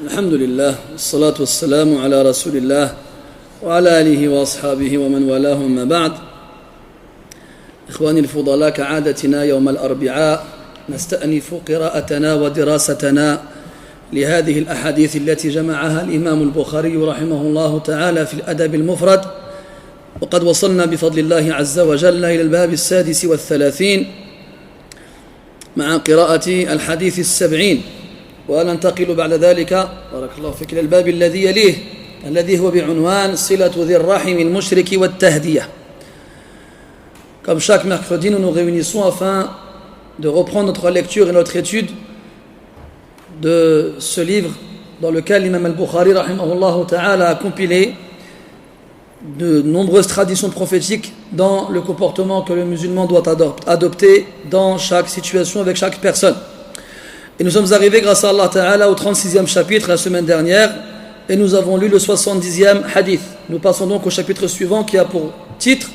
الحمد لله والصلاة والسلام على رسول الله وعلى آله وأصحابه ومن والاه أما بعد. إخواني الفضلاء، كعادتنا يوم الأربعاء نستأنف قراءتنا ودراستنا لهذه الأحاديث التي جمعها الإمام البخاري رحمه الله تعالى في الأدب المفرد، وقد وصلنا بفضل الله عز وجل إلى الباب 36 مع قراءة الحديث 70، وننتقل بعد ذلك بارك الله فيك إلى الباب الذي يليه الذي هو بعنوان صلة ذي الرحم المشرك والتهدية. Comme chaque mercredi, nous nous réunissons afin de reprendre notre lecture et notre étude de ce livre dans lequel l'imam al-Bukhari rahimahullah ta'ala a compilé de nombreuses traditions prophétiques dans le comportement que le musulman doit adopter dans chaque situation avec chaque personne. Et nous sommes arrivés grâce à Allah ta'ala au 36e chapitre la semaine dernière, et nous avons lu le 70e hadith. Nous passons donc au chapitre suivant qui a pour titre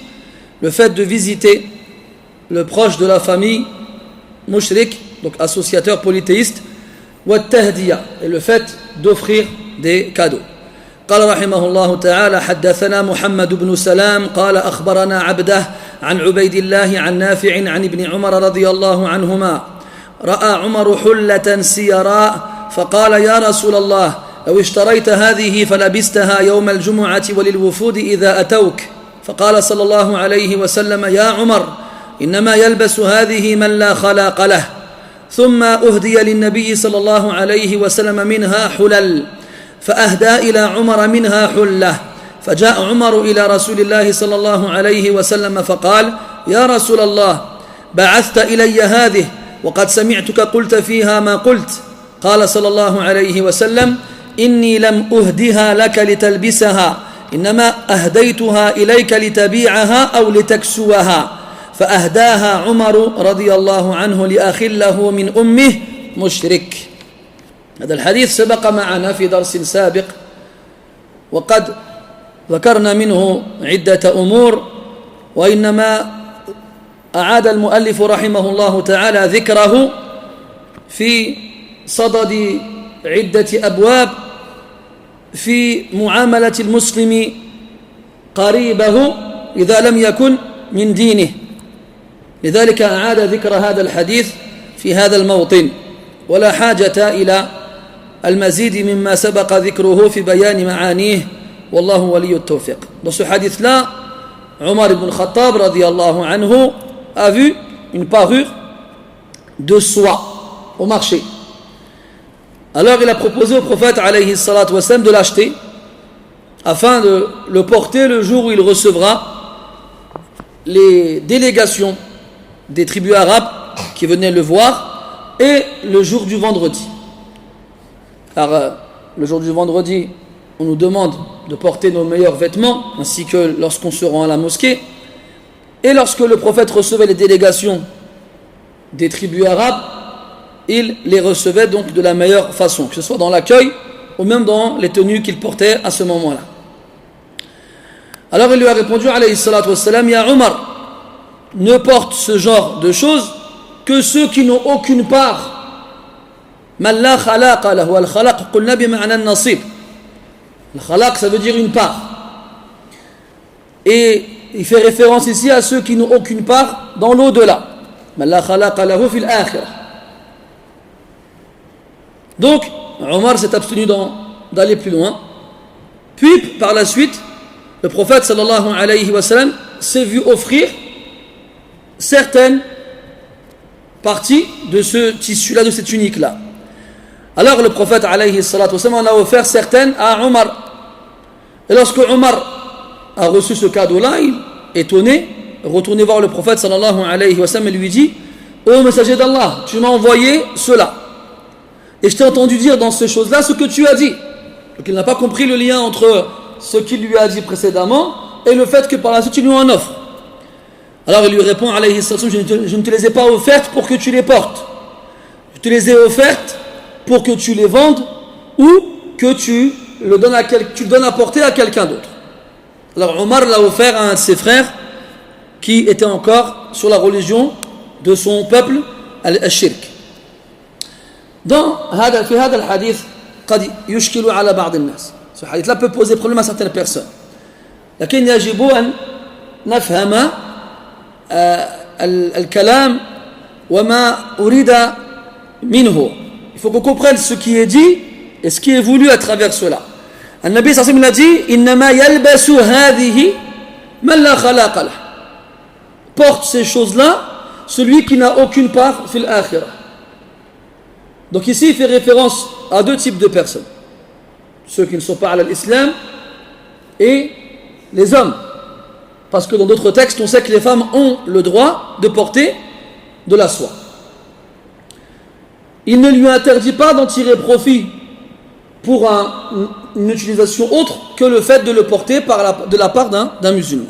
le fait de visiter le proche de la famille mushrik, donc associateur polythéiste, wa tahdiya, et le fait d'offrir des cadeaux. قال رحمه الله تعالى: حدثنا محمد بن سلام قال أخبرنا عبده عن عبيد الله عن نافع عن ابن عمر رضي الله عنهما رأى عمر حلة سيراء فقال: يا رسول الله، لو اشتريت هذه فلبستها يوم الجمعة وللوفود إذا أتوك. فقال صلى الله عليه وسلم: يا عمر، إنما يلبس هذه من لا خلاق له. ثم أهدي للنبي صلى الله عليه وسلم منها حلل، فأهدى إلى عمر منها حلة. فجاء عمر إلى رسول الله صلى الله عليه وسلم فقال: يا رسول الله، بعثت إلي هذه وقد سمعتك قلت فيها ما قلت. قال صلى الله عليه وسلم: إني لم أهدها لك لتلبسها، إنما أهديتها إليك لتبيعها أو لتكسوها. فأهداها عمر رضي الله عنه لأخ له من أمه مشرك. هذا الحديث سبق معنا في درس سابق، وقد ذكرنا منه عدة أمور، وإنما أعاد المؤلف رحمه الله تعالى ذكره في صدد عدة أبواب في معاملة المسلم قريبه إذا لم يكن من دينه. لذلك أعاد ذكر هذا الحديث في هذا الموطن، ولا حاجة إلى المزيد مما سبق ذكره في بيان معانيه، والله ولي التوفيق. Dans ce hadith-là, Omar ibn Khattab radiyallahu anhu a vu une parure de soie au marché. Alors il a proposé au prophète alayhi salatu wassalam de l'acheter afin de le porter le jour où il recevra les délégations des tribus arabes qui venaient le voir, et le jour du vendredi. Car le jour du vendredi, on nous demande de porter nos meilleurs vêtements, ainsi que lorsqu'on se rend à la mosquée. Et lorsque le prophète recevait les délégations des tribus arabes, il les recevait donc de la meilleure façon, que ce soit dans l'accueil ou même dans les tenues qu'il portait à ce moment-là. Alors il lui a répondu alayhi salatu wassalam: Ya Umar, ne porte ce genre de choses que ceux qui n'ont aucune part. Man la khalaqa lahu. Al khalaq qulna bi ma'na an-nasib. Al khalaq, ça veut dire une part. Et il fait référence ici à ceux qui n'ont aucune part dans l'au-delà. Man la khalaqa lahu fil akhirah. Donc Omar s'est abstenu d'aller plus loin. Puis par la suite, le prophète sallallahu alayhi wa sallam s'est vu offrir certaines parties de ce tissu-là, de cette tunique-là. Alors le prophète alayhi salatu wa sallam en a offert certaines à Omar. Et lorsque Omar a reçu ce cadeau-là, il, étonné, retourné voir le prophète sallallahu alayhi wa sallam et lui dit: ô messager d'Allah, tu m'as envoyé cela, et je t'ai entendu dire dans ces choses-là ce que tu as dit. Donc il n'a pas compris le lien entre ce qu'il lui a dit précédemment et le fait que par la suite tu lui en offres. Alors il lui répond alayhi salatu wa sallam: je ne te les ai pas offertes pour que tu les portes, je te les ai offertes pour que tu les vendes ou que tu le donnes à porter à quelqu'un d'autre. Alors Omar l'a offert à un de ses frères qui était encore sur la religion de son peuple, al-shirk. في هذا الحديث قد يشكل على بعض الناس. Ce hadith-là peut poser problème à certaines personnes. لكن يجب أن نفهم الكلام وما أريد منه. Il faut qu'on comprenne ce qui est dit et ce qui est voulu à travers cela. النبي صلى الله عليه وسلم a dit إنما يلبس هذه من لا خلاق له. Porte ces choses-là celui qui n'a aucune part fil akhirah. Donc ici il fait référence à deux types de personnes, ceux qui ne sont pas à l'islam et les hommes, parce que dans d'autres textes on sait que les femmes ont le droit de porter de la soie. Il ne lui interdit pas d'en tirer profit pour une utilisation autre que le fait de le porter de la part d'un musulman.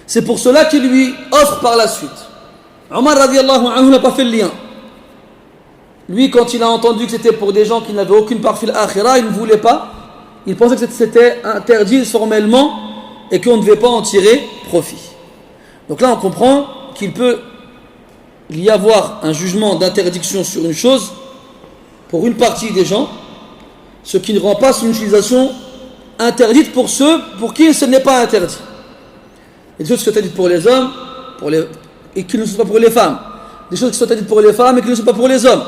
C'est pour cela qu'il lui offre par la suite. Omar radiallahu anhu n'a pas fait le lien. Lui, quand il a entendu que c'était pour des gens qui n'avaient aucune part fil akhira, il ne voulait pas. Il pensait que c'était interdit formellement et qu'on ne devait pas en tirer profit. Donc là, on comprend qu'il peut y avoir un jugement d'interdiction sur une chose pour une partie des gens, ce qui ne rend pas son utilisation interdite pour ceux pour qui ce n'est pas interdit. Et des choses qui sont interdites pour les hommes et qui ne sont pas pour les femmes. Des choses qui sont interdites pour les femmes et qui ne sont pas pour les hommes.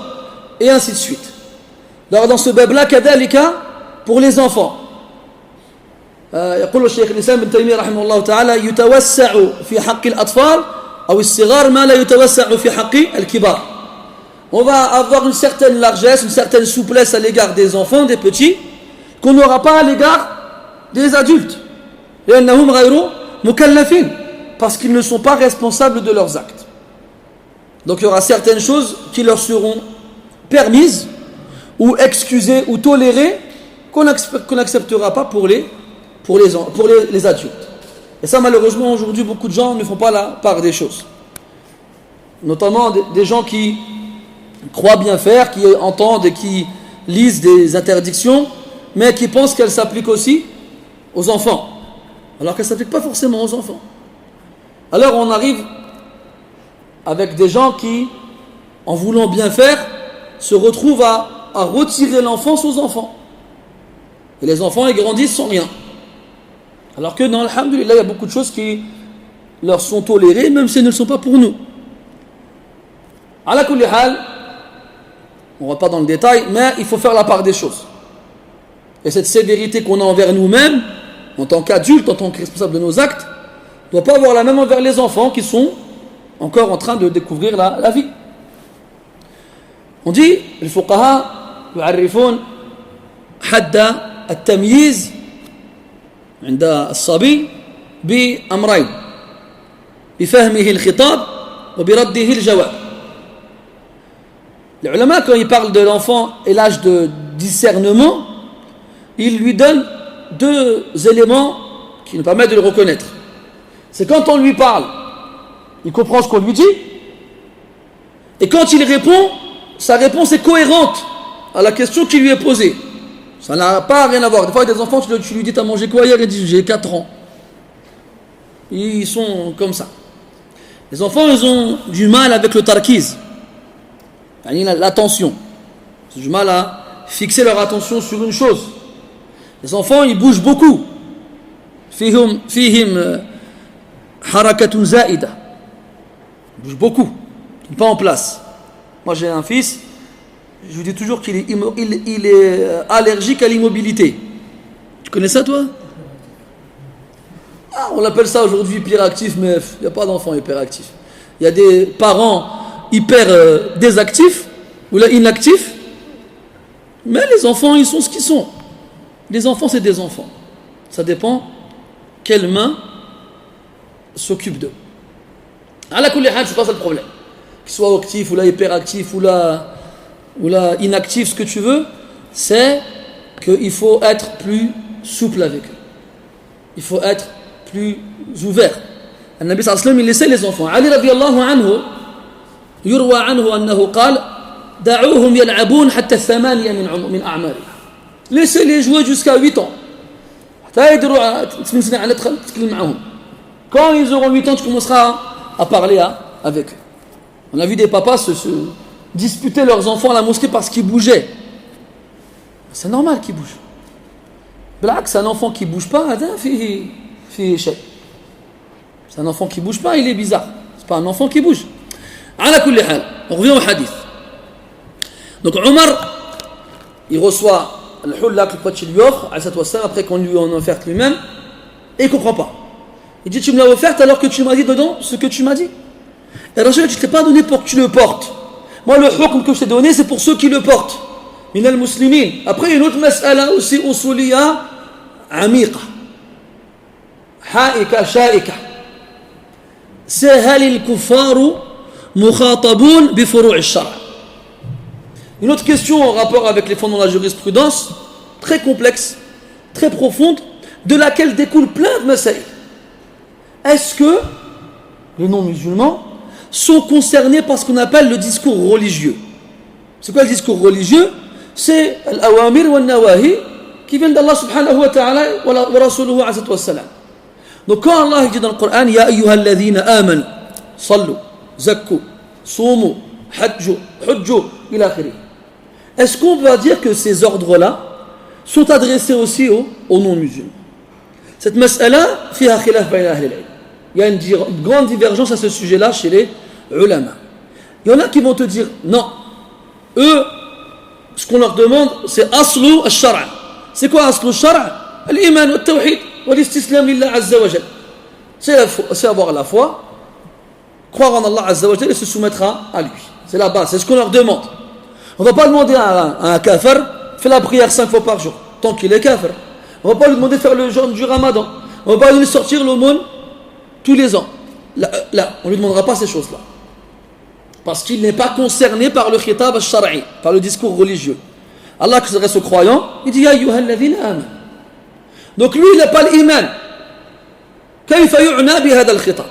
Et ainsi de suite. Alors dans ce bab-là, kadalika, pour les enfants. يقول الشيخ الإسلام ابن تيمية رحمه الله تعالى يتوسع في حق الأطفال أو الصغار ما لا يتوسع في حق الكبار. On va avoir une certaine largesse, une certaine souplesse à l'égard des enfants, des petits, qu'on n'aura pas à l'égard des adultes. لأنهم غير مكلفين, parce qu'ils ne sont pas responsables de leurs actes. Donc il y aura certaines choses qui leur seront permises ou excusées ou tolérées qu'on n'acceptera pas pour les adultes. Et ça, malheureusement, aujourd'hui, beaucoup de gens ne font pas la part des choses. Notamment des gens qui croient bien faire, qui entendent et qui lisent des interdictions, mais qui pensent qu'elles s'appliquent aussi aux enfants, alors qu'elles ne s'appliquent pas forcément aux enfants. Alors on arrive avec des gens qui, en voulant bien faire, se retrouvent à retirer l'enfance aux enfants. Et les enfants, ils grandissent sans rien. Alors que dans alhamdoulilah, il y a beaucoup de choses qui leur sont tolérées, même si elles ne sont pas pour nous. Ala kulli hal, on ne va pas dans le détail, mais il faut faire la part des choses. Et cette sévérité qu'on a envers nous-mêmes, en tant qu'adultes, en tant que responsables de nos actes, ne doit pas avoir la même envers les enfants qui sont encore en train de découvrir la vie. On dit, les fuqaha يعرفون حد التمييز عند الصبي بأمرين بفهمه الخطاب وبرده الجواب. Les ulama, quand ils parlent de l'enfant et l'âge de discernement, ils lui donnent deux éléments qui nous permettent de le reconnaître. C'est quand on lui parle, il comprend ce qu'on lui dit, et quand il répond, sa réponse est cohérente à la question qui lui est posée. Ça n'a pas rien à voir. Des fois, il y a des enfants, tu lui dis t'as mangé quoi hier, il dit j'ai 4 ans. Ils sont comme ça. Les enfants, ils ont du mal avec le tarkiz, l'attention. Ils ont du mal à fixer leur attention sur une chose. Les enfants, ils bougent beaucoup. Fihim harakatun zaida. Ils bougent beaucoup. Ils ne sont pas en place. Moi, j'ai un fils, je vous dis toujours qu'il est allergique à l'immobilité. Tu connais ça, toi? On l'appelle ça aujourd'hui hyperactif, mais il n'y a pas d'enfant hyperactif. Il y a des parents hyper désactifs ou là inactifs, mais les enfants, ils sont ce qu'ils sont. Les enfants, c'est des enfants. Ça dépend quelle main s'occupe d'eux. À la kulli hal, c'est pas ça le problème. Qu'ils soient actifs ou là hyperactifs ou là inactifs, ce que tu veux, c'est qu'il faut être plus souple avec eux. Il faut être plus ouvert. Le Nabi sallallahu alayhi wa sallam, il laissait les enfants. Ali radiyallahu anhu, يروى عنه أنه قال دعوهم يلعبون حتى 8 من أعمارهم. Laissez-les jouer jusqu'à 8 ans. Quand ils auront 8 ans, tu commenceras à parler avec eux. On a vu des papas se disputer leurs enfants à la mosquée parce qu'ils bougeaient. C'est normal qu'il bouge. C'est un enfant qui ne bouge pas, c'est un enfant qui ne bouge pas, il est bizarre. C'est pas un enfant qui bouge. On revient au hadith. Donc Omar, il reçoit le hulla que le prophète lui offre, après qu'on lui en offerte lui-même, et il ne comprend pas. Il dit, tu me l'as offerte alors que tu m'as dit dedans ce que tu m'as dit. Et Rachel, tu ne t'es pas donné pour que tu le portes. Moi, le hukm que je t'ai donné, c'est pour ceux qui le portent. Min al-muslimin. Après, il y a une autre mas'ala aussi, usuliya, amiqa. Ha'ika, sha'ika. C'est hal il-kuffaru mukhataboun bi furu' al-shar'. Une autre question en rapport avec les fondements de la jurisprudence, très complexe, très profonde, de laquelle découlent plein de masaïl. Est-ce que les non-musulmans sont concernés par ce qu'on appelle le discours religieux? C'est quoi le discours religieux? C'est l'awamir wa nawahi qui viennent d'Allah subhanahu wa ta'ala wa rasuluhu azza wa salam. Donc quand Allah dit dans le Coran, Ya ayyuhal ladhina amanu, sallu, zakku, sumu, hujju, ila akhirih. Est-ce qu'on va dire que ces ordres-là sont adressés aussi aux non-musulmans? Cette mas'ala, fiha khilaf bayna ahli al-ilm. Il y a une grande divergence à ce sujet-là chez les ulama. Il y en a qui vont te dire, non, eux, ce qu'on leur demande, c'est aslu al-shara'. C'est quoi aslu al-shara'? Al-iman wa al-tawhid wa al-istislam lillah azza wa jal. C'est avoir la foi, croire en Allah azza wa jal et se soumettre à lui. C'est la base, c'est ce qu'on leur demande. On ne va pas demander à un kafir, fais la prière 5 fois par jour, tant qu'il est kafir. On ne va pas lui demander de faire le jeûne du ramadan. On ne va pas lui sortir l'aumône tous les ans. Là, on ne lui demandera pas ces choses-là. Parce qu'il n'est pas concerné par le khitab al-shar'i, par le discours religieux. Allah qui s'adresse aux croyants, il dit Ya ayyuhal ladhina amanu. Donc lui, il n'a pas l'iman. Kayfa yu'na bi hadha al-khitab.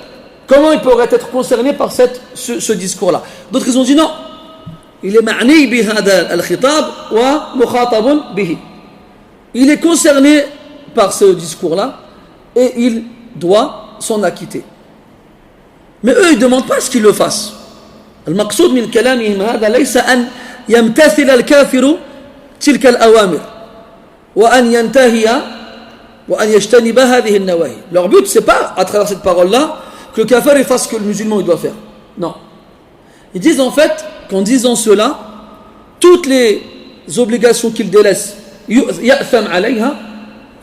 Comment il pourrait être concerné par ce discours-là? D'autres ils ont dit non. Il est ma'ni bi hadha al-khitab wa mukhatabun bihi. Il est concerné par ce discours-là et il doit s'en acquitter. Mais eux, ils ne demandent pas ce qu'ils le fassent. المقصود من كلامهم هذا ليس أن يمتثل الكافر تلك الأوامر وأن ينتهي وأن يجتنب هذه النواهي. Leur but, c'est pas à travers cette parole-là que le kafir il fasse ce que le musulman il doit faire. Non. Ils disent en fait qu'en disant cela, toutes les obligations qu'il délaisse, يأثم عليها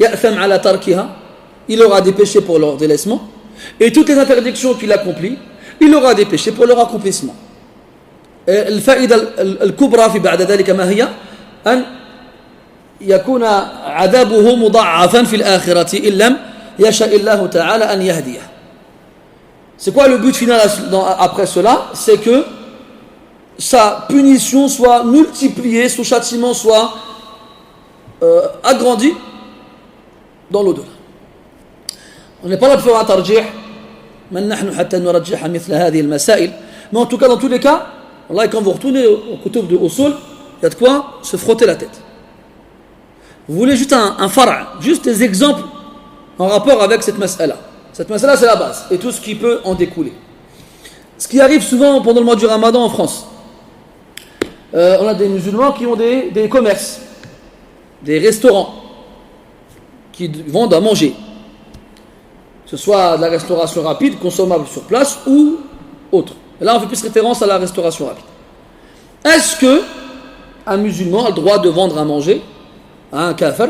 يأثم على تركها, il aura des péchés pour leur délaissement, et toutes les interdictions qu'il accomplit, il aura des péchés pour leur accomplissement. الفائدة الكبرى في بعد ذلك ما هي؟ أن يكون عذابه مضاعفا في الآخرة إن لم يشاء الله تعالى أن يهديه. C'est quoi le but final après cela? C'est que sa punition soit multipliée, son châtiment soit agrandi dans l'au-delà. On n'est pas là pour faire un tarjih. من نحن حتى نرجح مثل هذه المسائل. Mais en tout cas, dans tous les cas, Allah, quand vous retournez au kutub de Usul, il y a de quoi se frotter la tête. Vous voulez juste un fara', juste des exemples en rapport avec cette mas'ala. Cette mas'ala, c'est la base, et tout ce qui peut en découler. Ce qui arrive souvent pendant le mois du Ramadan en France, on a des musulmans qui ont des commerces, des restaurants, qui vendent à manger. Que ce soit de la restauration rapide, consommable sur place, ou autre. Et là, on fait plus référence à la restauration rapide. Est-ce que un musulman a le droit de vendre à manger à un kafir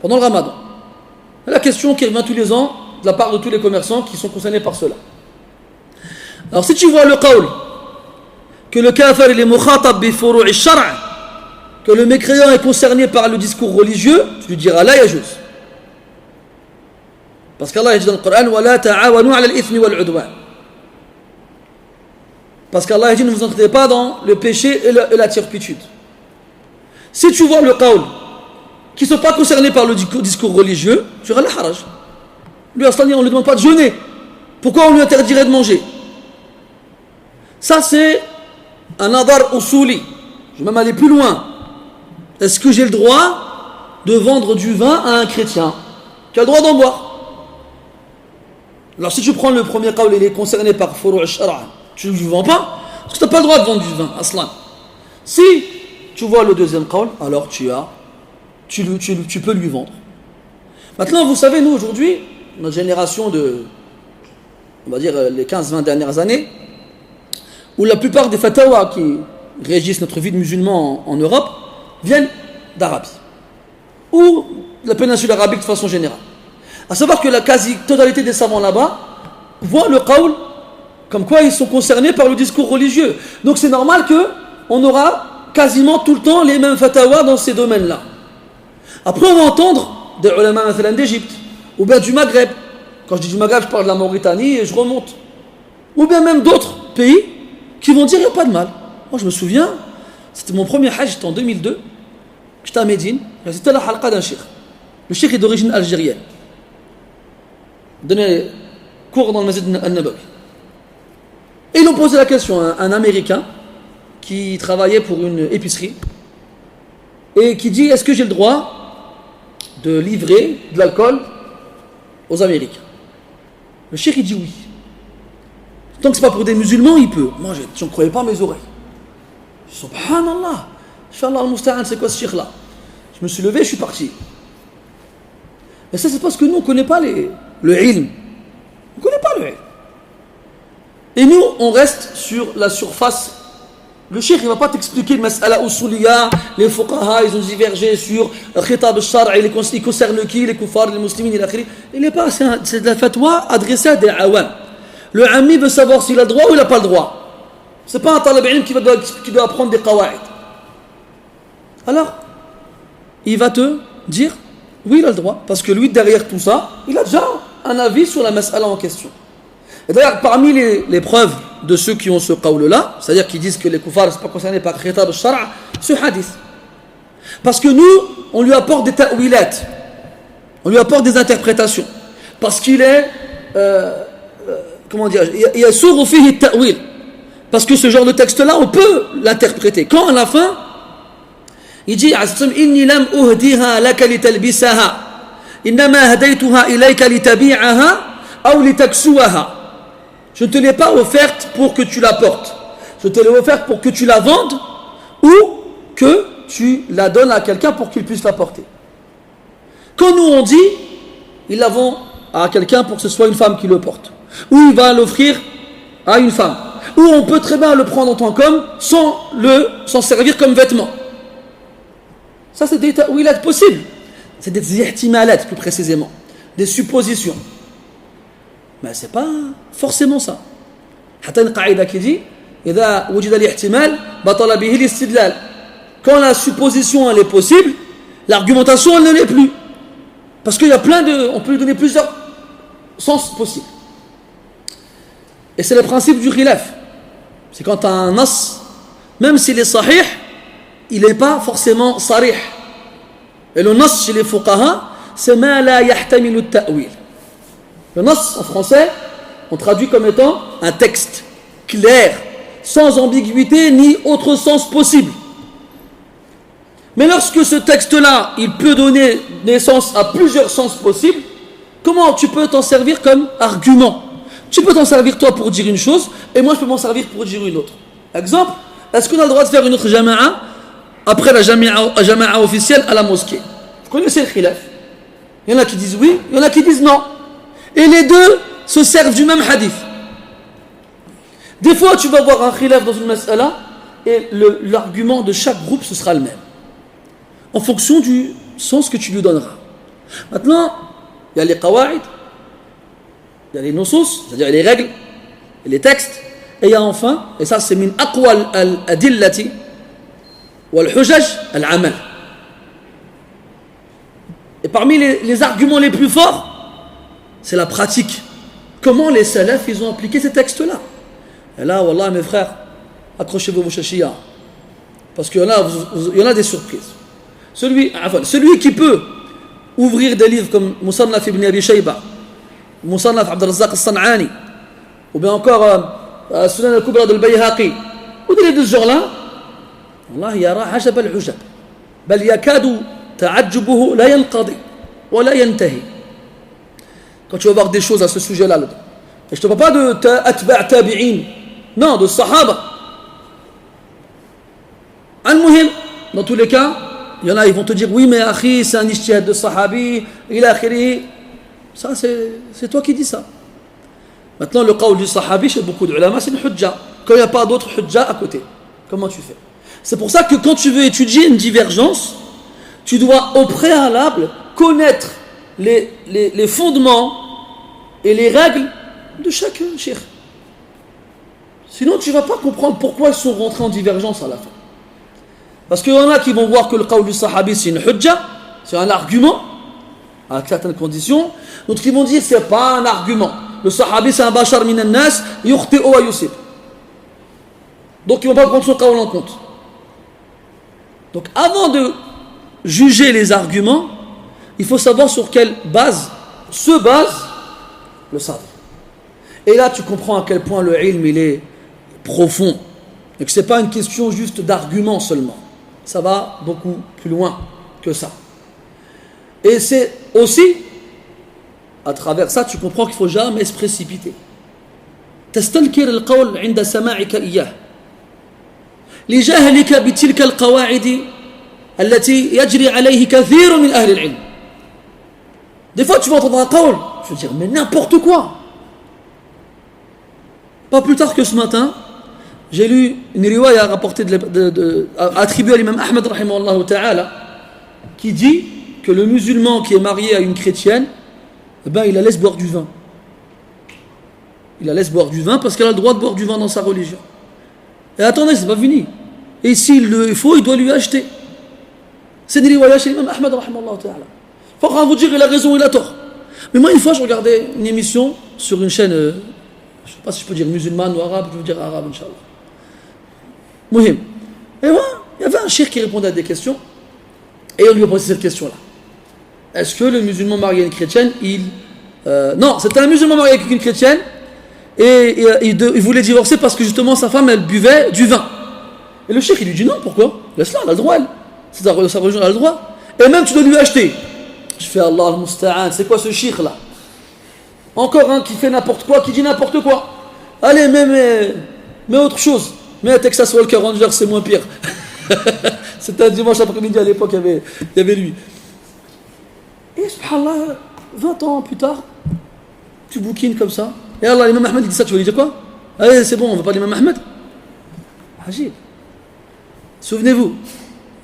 pendant le Ramadan? C'est la question qui revient tous les ans de la part de tous les commerçants qui sont concernés par cela. Alors, si tu vois le qawl que le kafir il est mukhatab bi furu' al-shar', que le mécréant est concerné par le discours religieux, tu lui diras la yajouz. Parce qu'Allah dit dans le Coran وَلَا تَعَاوَنُوا عَلَى الْإِثْمِ وَالْعُدْوَانِ. Parce qu'Allah dit ne vous entraînez pas dans le péché et la turpitude. Si tu vois le qawl qui ne sont pas concernés par le discours religieux, tu auras le haraj. Lui, on ne lui demande pas de jeûner. Pourquoi on lui interdirait de manger? Ça, c'est un nadar usuli. Je vais même aller plus loin. Est-ce que j'ai le droit de vendre du vin à un chrétien? Tu as le droit d'en boire. Alors si tu prends le premier qawl, il est concerné par furu' al-shara', tu ne le vends pas, parce que tu n'as pas le droit de vendre du vin, aslan. Si tu vois le deuxième qawl, alors tu as tu peux lui vendre. Maintenant, vous savez, nous aujourd'hui, notre génération on va dire les 15-20 dernières années, où la plupart des fatawas qui régissent notre vie de musulmans en Europe viennent d'Arabie ou de la péninsule arabique de façon générale. À savoir que la quasi-totalité des savants là-bas voient le qawl comme quoi ils sont concernés par le discours religieux. Donc c'est normal qu'on aura quasiment tout le temps les mêmes fatawas dans ces domaines-là. Après on va entendre des ulama d'Égypte ou bien du Maghreb. Quand je dis du Maghreb, je parle de la Mauritanie et je remonte. Ou bien même d'autres pays qui vont dire il n'y a pas de mal. Moi je me souviens, c'était mon premier hajj, c'était en 2002. J'étais à Médine, c'était la halqa d'un cheikh. Le cheikh est d'origine algérienne. Il donnait cours dans le masjid al-Nabawi. Et ils ont posé la question à un Américain qui travaillait pour une épicerie et qui dit est-ce que j'ai le droit de livrer de l'alcool aux Américains? Le cheikh il dit oui. Tant que ce n'est pas pour des musulmans, il peut. Moi, je ne croyais pas mes oreilles. Subhanallah. Inch'Allah al-Musta'an, c'est quoi ce cheikh-là? Je me suis levé, je suis parti. Mais ça, c'est parce que nous, on ne connaît pas le ilm. On ne connaît pas le ilm. Et nous, on reste sur la surface. Le cheikh, il ne va pas t'expliquer le mas'ala usuliya, les fuqaha, ils ont divergé sur khitab al-shar', il concerne qui, les kuffars, les musulmans, et l'akhiri. Il n'est pas, c'est de la fatwa adressée à des awam. Le ami veut savoir s'il a le droit ou il n'a pas le droit. Ce n'est pas un talib ilm qui doit apprendre des qawa'id. Alors, il va te dire, oui, il a le droit, parce que lui, derrière tout ça, il a déjà un avis sur la mas'ala en question. Et d'ailleurs, parmi les preuves de ceux qui ont ce qawl-là, c'est-à-dire qui disent que les kuffars ne sont pas concernés par khitab al-shar', ce hadith. Parce que nous, on lui apporte des ta'wilat, on lui apporte des interprétations, parce qu'il est, comment dire, il y a sourd fihi ta'wil, parce que ce genre de texte-là, on peut l'interpréter. Quand à la fin, il dit inni lam uhdiha laka litalbisaha innama hadaytuha ilayka litabi'aha aw litaksuha. Je ne te l'ai pas offerte pour que tu la portes. Je te l'ai offerte pour que tu la vendes ou que tu la donnes à quelqu'un pour qu'il puisse la porter. Quand nous on dit ils la vend à quelqu'un pour que ce soit une femme qui le porte, ou il va l'offrir à une femme, ou on peut très bien le prendre en tant qu'homme sans servir comme vêtement. Ça, c'est des ta'wilat possibles. C'est des ihtimalat, plus précisément. Des suppositions. Mais ce n'est pas forcément ça. Hatta une qaïda qui dit إذا وجد الاحتمال بطل به الاستدلال. Quand la supposition elle est possible, l'argumentation elle ne l'est plus. Parce qu'il y a on peut lui donner plusieurs sens possibles. Et c'est le principe du khilaf. C'est quand tu as un nas, même s'il est sahih, il n'est pas forcément sarih. Et le nas chez les fuqaha, c'est ma la yahtamilu ta'wil. Le nas en français, on traduit comme étant un texte clair, sans ambiguïté ni autre sens possible. Mais lorsque ce texte-là, il peut donner naissance à plusieurs sens possibles, comment tu peux t'en servir comme argument? Tu peux t'en servir toi pour dire une chose, et moi je peux m'en servir pour dire une autre. Exemple, est-ce qu'on a le droit de faire une autre jama'a après la jama'a officielle à la mosquée? Vous connaissez le khilaf. Il y en a qui disent oui, il y en a qui disent non. Et les deux se servent du même hadith. Des fois, tu vas voir un khilaf dans une mas'ala, et l'argument de chaque groupe, ce sera le même. En fonction du sens que tu lui donneras. Maintenant, il y a les qawa'id, il y a les nusus, c'est-à-dire les règles, et les textes, et il y a enfin, et ça c'est min aqwa al-adillati wal-hujaj al-amal. Et parmi les arguments les plus forts, c'est la pratique. Comment les salafs, ils ont appliqué ces textes-là. Et là, wallah, mes frères, accrochez-vous vos chachiyas. Parce qu'il y en a des surprises. Celui qui peut ouvrir des livres comme Musannaf ibn Abi Shayba, Musannaf Abd al-Razzaq al-San'ani, ou bien encore Sunan al-Kubra al-Bayhaqi, ou des livres de ce genre-là, Allah yara hajab al-hujab. Bal yakadu ta'ajjubuhu la yanqadi, wa la yantahi. Quand tu vas voir des choses à ce sujet-là, et je ne te parle pas de atba' tabi'in, non, de sahaba. Al-muhim, dans tous les cas, il y en a, ils vont te dire oui, mais akhi, c'est un ijtihad de sahabi, il a akhiri. Ça, c'est toi qui dis ça. Maintenant, le qawl du sahabi, chez beaucoup d'ulama, c'est une hujja. Quand il n'y a pas d'autre hujja à côté, comment tu fais? C'est pour ça que quand tu veux étudier une divergence, tu dois au préalable connaître les fondements et les règles de chaque cheikh. Sinon, tu ne vas pas comprendre pourquoi ils sont rentrés en divergence à la fin. Parce qu'il y en a qui vont voir que le qawl du sahabi, c'est une hujja, c'est un argument, à certaines conditions. D'autres qui vont dire que ce n'est pas un argument. Le sahabi, c'est un bashar min al-nas, yukhti'u wa yusib. Donc, ils ne vont pas prendre son qawl en compte. Donc, avant de juger les arguments, il faut savoir sur quelle base se base le savant. Et là, tu comprends à quel point le ilm, il est profond. Et que ce n'est pas une question juste d'argument seulement. Ça va beaucoup plus loin que ça. Et c'est aussi, à travers ça, tu comprends qu'il ne faut jamais se précipiter. تستنكر القول عند سماعك إياه لجهلك بتلك القواعد التي يجري عليه كثير من أهل العلم. Des fois tu vas entendre un qawl, tu vas dire mais n'importe quoi. Pas plus tard que ce matin, j'ai lu une riwaya rapportée attribuée à l'imam Ahmed rahimahullah ta'ala, qui dit que le musulman qui est marié à une chrétienne, eh ben, il la laisse boire du vin. Il la laisse boire du vin parce qu'elle a le droit de boire du vin dans sa religion. Et attendez, c'est pas fini. Et s'il le faut, il doit lui acheter. C'est une riwaya chez l'imam Ahmed rahimahullah ta'ala. Faut pas vous dire il a raison, il a tort. Mais moi, une fois, je regardais une émission sur une chaîne, je ne sais pas si je peux dire musulmane ou arabe, je veux dire arabe, Inch'Allah. Muhim. Et voilà, il y avait un cheikh qui répondait à des questions, et on lui a posé cette question-là. Est-ce que le musulman marié à une chrétienne, non, c'était un musulman marié avec une chrétienne, et il voulait divorcer parce que justement sa femme, elle buvait du vin. Et le cheikh, il lui dit non, pourquoi? Laisse-la, elle a le droit, elle. C'est sa religion, elle a le droit. Et même tu dois lui acheter. Je fais Allah al-Musta'an, c'est quoi ce cheikh là? Encore un qui fait n'importe quoi, qui dit n'importe quoi. Allez, mais autre chose. Mais un Texas Walker Ranger, c'est moins pire. C'était un dimanche après-midi à l'époque, il y avait lui. Et subhanallah, 20 ans plus tard, tu bouquines comme ça. Et Allah, l'imam Ahmed, il dit ça, tu vas lui dire quoi? Allez, c'est bon, on va pas l'imam Ahmed. Ajib. Souvenez-vous.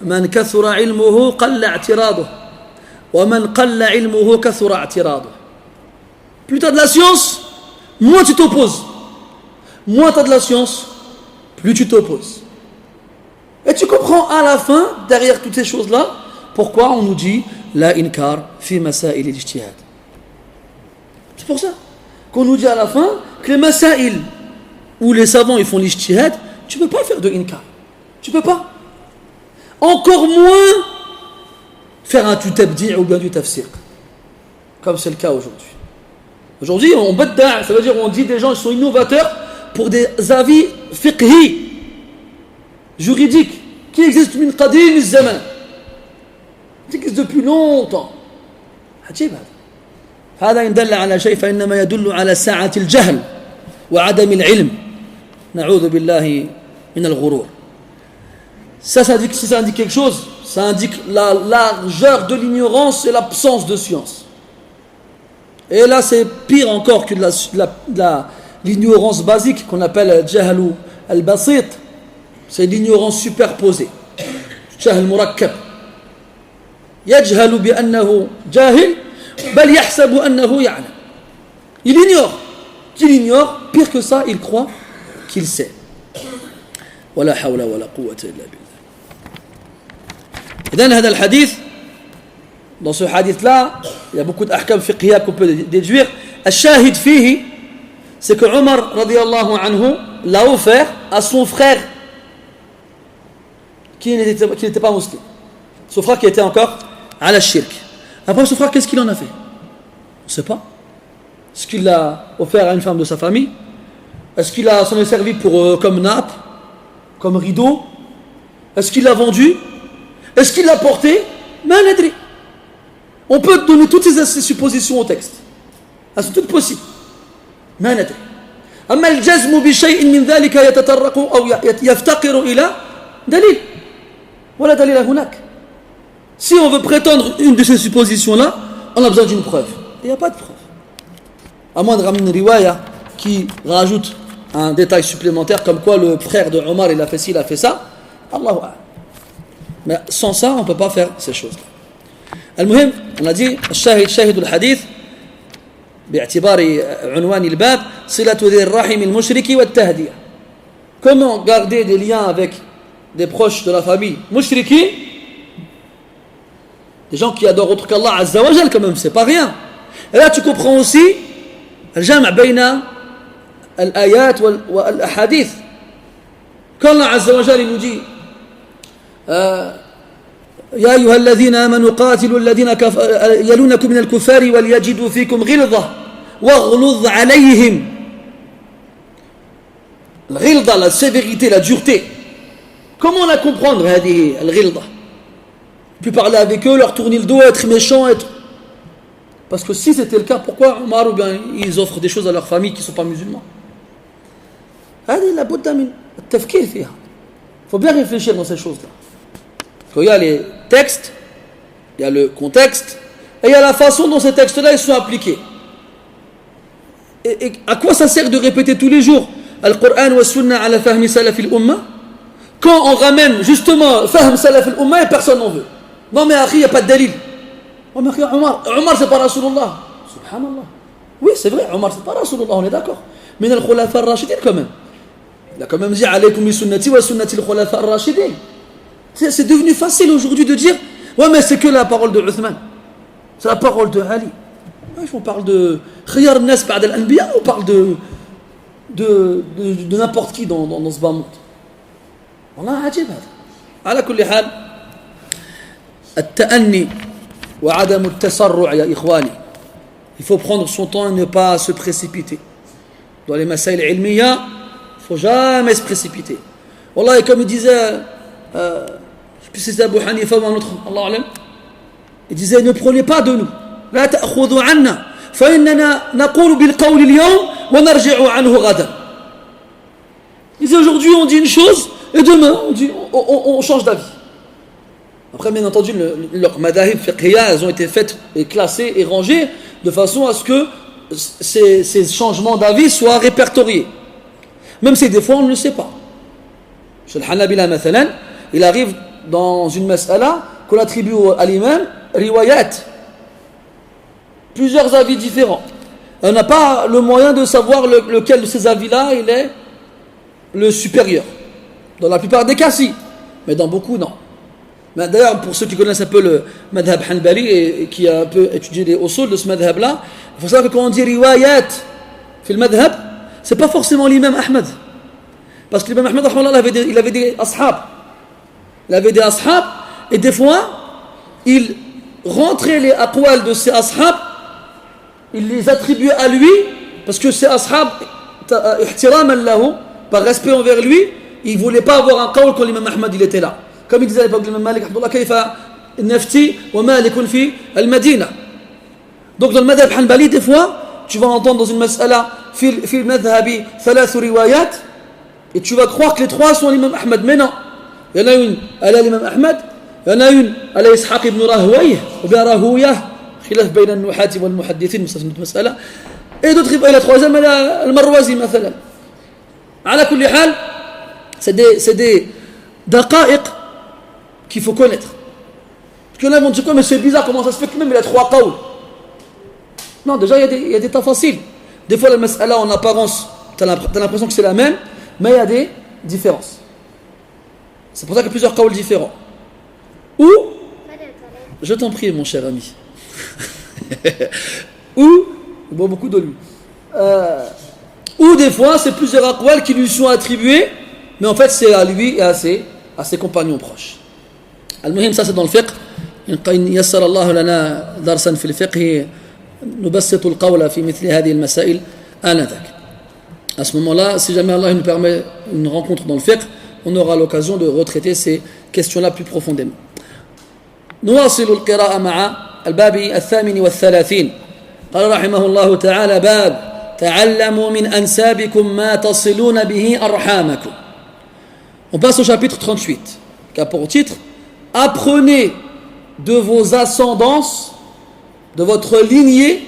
Man kathura ilmuhu qalla i'tiraduh. Wa man qalla ilmuhu kathura i'tiraduh. Plus tu as de la science, moins tu t'opposes. Moins tu as de la science, plus tu t'opposes. Et tu comprends à la fin, derrière toutes ces choses-là, pourquoi on nous dit la inkar fi masail al-ijtihad. C'est pour ça qu'on nous dit à la fin que les masail où les savants ils font l'ijtihad, tu ne peux pas faire de inkar. Tu ne peux pas. Encore moins faire un tabdi' ou bien du tafsir. Comme c'est le cas aujourd'hui. Aujourd'hui, on badda', ça veut dire on dit des gens ils sont innovateurs pour des avis fiqhi, juridiques, qui existent min qadim al-zaman. Qui existent depuis longtemps. عجيب هذا إن دل على شيء فإنما يدل على سعة الجهل وعدم العلم نعوذ بالله من الغرور. Ça indique, si ça indique quelque chose, ça indique la largeur de l'ignorance et l'absence de science. Et là, c'est pire encore que l'ignorance basique qu'on appelle jahl al-basit. C'est l'ignorance superposée. Jahl murakkab. يجهل بأنه جاهل بل يحسب أنه يعلم. Il ignore. Qu'il ignore, pire que ça, il croit qu'il sait. ولا حول ولا قوة إلا بالله. إذن هذا الحديث, dans ce hadith-là, il y a beaucoup d'ahkam fiqhiyya qu'on peut déduire. الشاهد فيه, c'est que Omar radiyallahu anhu l'a offert à son frère qui n'était pas musulman. Son frère qui était encore à la shirk. Après son frère, qu'est-ce qu'il en a fait? On ne sait pas. Est-ce qu'il l'a offert à une femme de sa famille? Est-ce qu'il s'en est servi comme nappe, comme rideau? Est-ce qu'il l'a vendu? Est-ce qu'il l'a porté? On peut donner toutes ces suppositions au texte. Elles sont toutes possibles. أما الجزم بشيء من ذلك يتطرق أو يفتقر إلى دليل ولا دليل هناك. Si on veut prétendre une de ces suppositions-là, on a besoin d'une preuve. Il n'y a pas de preuve. À moins de ramener une riwaya qui rajoute un détail supplémentaire comme quoi le frère de Omar il a fait ci, il a fait ça. Allahu a'lam. Mais sans ça, on ne peut pas faire ces choses-là. Al-Muhim, on a dit, شاهد الحديث باعتبار عنوان الباب صلة ذي الرحم المشرك والتهدية. Comment garder des liens avec des proches de la famille mushriki, des gens qui adorent autre qu'Allah Azza wa Jal quand même, c'est pas rien. Et là tu comprends aussi الجمع بين الآيات والأحاديث. Quand Allah Azza wa Jal nous dit يا أيها الذين آمنوا قاتلوا الذين يلونكم من الكفار وليجدوا فيكم غلظة واغلظ عليهم. الغلظة, la sévérité, la dureté. Comment la comprendre هذه الغلظة? Puis parler avec eux, leur tourner le dos, être méchant, être... Parce que si c'était le cas, pourquoi Omar ou bien ils offrent des choses à leur famille qui ne sont pas musulmans? هذه لابد من التفكير فيها. Il faut bien réfléchir dans ces choses-là. Parce qu'il y a les textes, il y a le contexte, et il y a la façon dont ces textes-là ils sont appliqués. Et à quoi ça sert de répéter tous les jours Al-Qur'an wa Sunna ala fahmi salaf al-Ummah quand on ramène justement fahm salaf al-Ummah et personne n'en veut? Non mais akhi, il n'y a pas de dalil. Oh mais akhi, Omar c'est pas Rasulullah. Subhanallah. Oui c'est vrai, Omar c'est pas Rasulullah, on est d'accord. Mais al-Khulafa al-Rashidin quand même. Il a quand même dit alaykum bi sunnati wa sunnati al-Khulafa al-Rashidin. C'est devenu facile aujourd'hui de dire ouais mais c'est que la parole de Uthman, c'est la parole de Ali. On parle de khiyar an-nas ba'da al-anbiya, on parle de n'importe qui dans ce bas monde. والله عجيب هذا. على كل حال التأني وعدم التسرع يا إخواني. Il faut prendre son temps et ne pas se précipiter. Dans les masail ilmiya, il ne faut jamais se précipiter. Wallah, comme il disait je sais plus si c'est Abu Hanifa ou un autre, Allah alam, il disait ne prenez pas de nous. لا تأخذوا عنا فإننا نقول بالقول اليوم ونرجع عنه غدا. Il disait aujourd'hui on dit une chose et demain on change d'avis. Après bien entendu leurs madahib fiqhiyya elles ont été faites et classées et rangées de façon à ce que ces changements d'avis soient répertoriés. Même si des fois on ne le sait pas. Chez le Hanabila mathalan, il arrive dans une mas'ala qu'on attribue à l'imam riwayat, plusieurs avis différents. On n'a pas le moyen de savoir lequel de ces avis-là il est le supérieur. Dans la plupart des cas, si. Mais dans beaucoup, non. Mais d'ailleurs, pour ceux qui connaissent un peu le madhab hanbali et qui a un peu étudié les usul de ce madhab-là, il faut savoir que quand on dit riwayat في المذهب, c'est pas forcément l'imam Ahmad. Parce que l'imam Ahmad, il avait des ashab. Il avait des ashab, et des fois, il rentrait les aqwal de ces ashab, il les attribuait à lui, parce que ces ashab, ihtiraman lahu, par respect envers lui, il ne voulait pas avoir un qawl quand l'imam Ahmad il était là. Comme il disait à l'époque de l'imam Malik, kayfa nafti wa malikun fi al-Madina. Donc dans le madhab hanbali, des fois, tu vas entendre dans une mas'ala, fi al-madhabi, thalathu riwayat, et tu vas croire que les trois sont l'imam Ahmad. Mais non. Il y en a une à l'imam Ahmad, il y en a une à l'Ishaq ibn Rahouayh, ou bien Rahouya, khilaf bayna al-nuhati wal muhaddithin, ça c'est une autre mas'ala. Et d'autres, et la troisième, al-Marwazi, mathalan. على كل حال c'est des daqa'iq qu'il faut connaître. Parce que là ils vont dire quoi mais c'est bizarre comment ça se fait que même il y a trois qawls. Non déjà il y a des tafasil. Des fois la mas'ala en apparence t'as l'impression que c'est la même mais il y a des différences. C'est pour ça qu'il y a plusieurs qawls différents. Ou je t'en prie mon cher ami. Ou il boit beaucoup d'eau lui. Ou des fois, c'est plusieurs aqwal qui lui sont attribués, mais en fait, c'est à lui et à ses compagnons proches. Al-Muhim, ça c'est dans le fiqh. إن يسر الله لنا درسا في الفقه نبسط القول في مثل هذه المسائل آنذاك. À ce moment-là, si jamais Allah nous permet une rencontre dans le fiqh, on aura l'occasion de retraiter ces questions-là plus profondément. نواصل القراءة مع الباب 38. قال رحمه الله تعالى باب تعلموا من أنسابكم ما تصلون به أرحامكم. On passe au chapitre 38 qui a pour titre apprenez de vos ascendances, de votre lignée,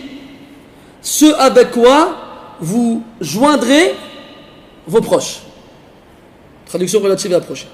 ce avec quoi vous joindrez vos proches. Traduction relative à la prochaine.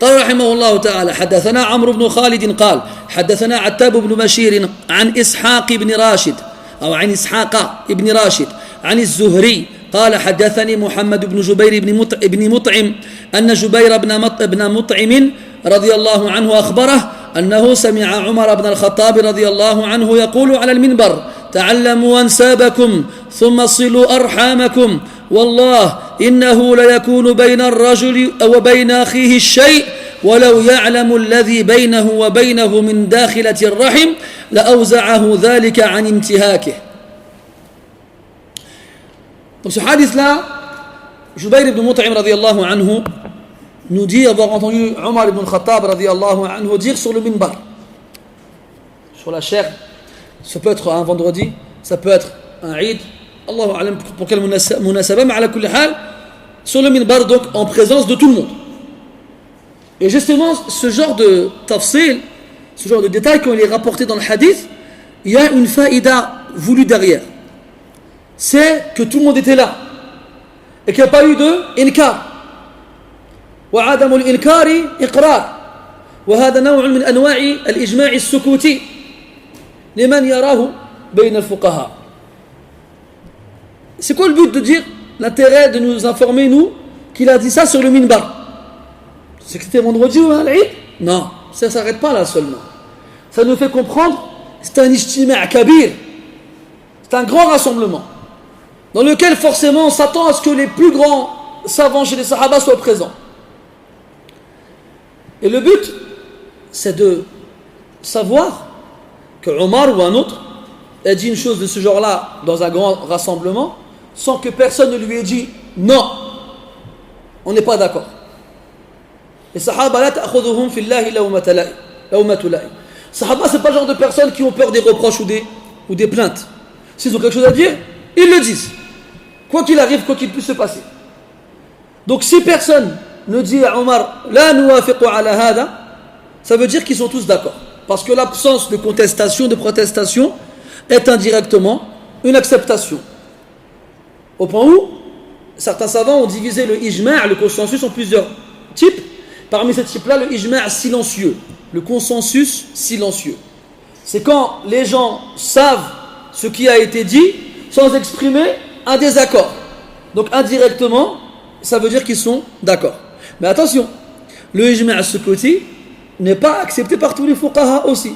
قال رحمه الله تعالى حدثنا عمرو بن خالد قال حدثنا عتاب بن بشير عن إسحاق بن راشد أو عن إسحاق بن راشد عن الزهري قال حدثني محمد بن جبير بن مطعم أن جبير بن مطعم رضي الله عنه أخبره أنه سمع عمر بن الخطاب رضي الله عنه يقول على المنبر تعلموا أنسابكم ثم صلوا أرحامكم والله إنه ليكون بين الرجل وبين أخيه الشيء ولو يعلم الذي بينه وبينه من داخلة الرحم لأوزعه ذلك عن انتهاكه. Donc ce hadith-là, Jubayr ibn Mut'im radiyallahu anhu nous dit avoir entendu Omar ibn Khattab radiyallahu anhu dire sur le minbar, sur la chair. Ça peut être un vendredi, ça peut être un Eid, Allahu a'lam pour quel munasaba, mais ala kulli hal, sur le minbar, donc en présence de tout le monde. Et justement, ce genre de tafsil, ce genre de détail, quand il est rapporté dans le hadith, il y a une faïda voulue derrière. C'est que tout le monde était là et qu'il n'y a pas eu de inkar. وعدم الإنكار إقرار وهذا نوع من أنواع الإجماع السكوتي لمن يراه بين الفقهاء. C'est quoi le but de dire, l'intérêt de nous informer, nous, qu'il a dit ça sur le minbar? C'est que c'était vendredi ou un l'Eid? Non, ça ne s'arrête pas là seulement. Ça nous fait comprendre, c'est un ijtima' kabir, c'est un grand rassemblement dans lequel forcément on s'attend à ce que les plus grands savants chez les sahaba soient présents. Et le but, c'est de savoir que Omar ou un autre a dit une chose de ce genre-là dans un grand rassemblement sans que personne ne lui ait dit non, on n'est pas d'accord. Les sahaba, la ta'khudhuhum fillahi lawmatu la'i. Sahaba, c'est pas le genre de personnes qui ont peur des reproches ou des plaintes. S'ils ont quelque chose à dire, ils le disent. Quoi qu'il arrive, quoi qu'il puisse se passer. Donc si personne ne dit à Omar la nuwafiqu ala hada, ça veut dire qu'ils sont tous d'accord. Parce que l'absence de contestation, de protestation est indirectement une acceptation. Au point où certains savants ont divisé le ijma', le consensus, en plusieurs types. Parmi ces types-là, le ijma' silencieux, le consensus silencieux. C'est quand les gens savent ce qui a été dit sans exprimer un désaccord. Donc indirectement, ça veut dire qu'ils sont d'accord. Mais attention, le ijma' sukuti n'est pas accepté par tous les fuqaha aussi.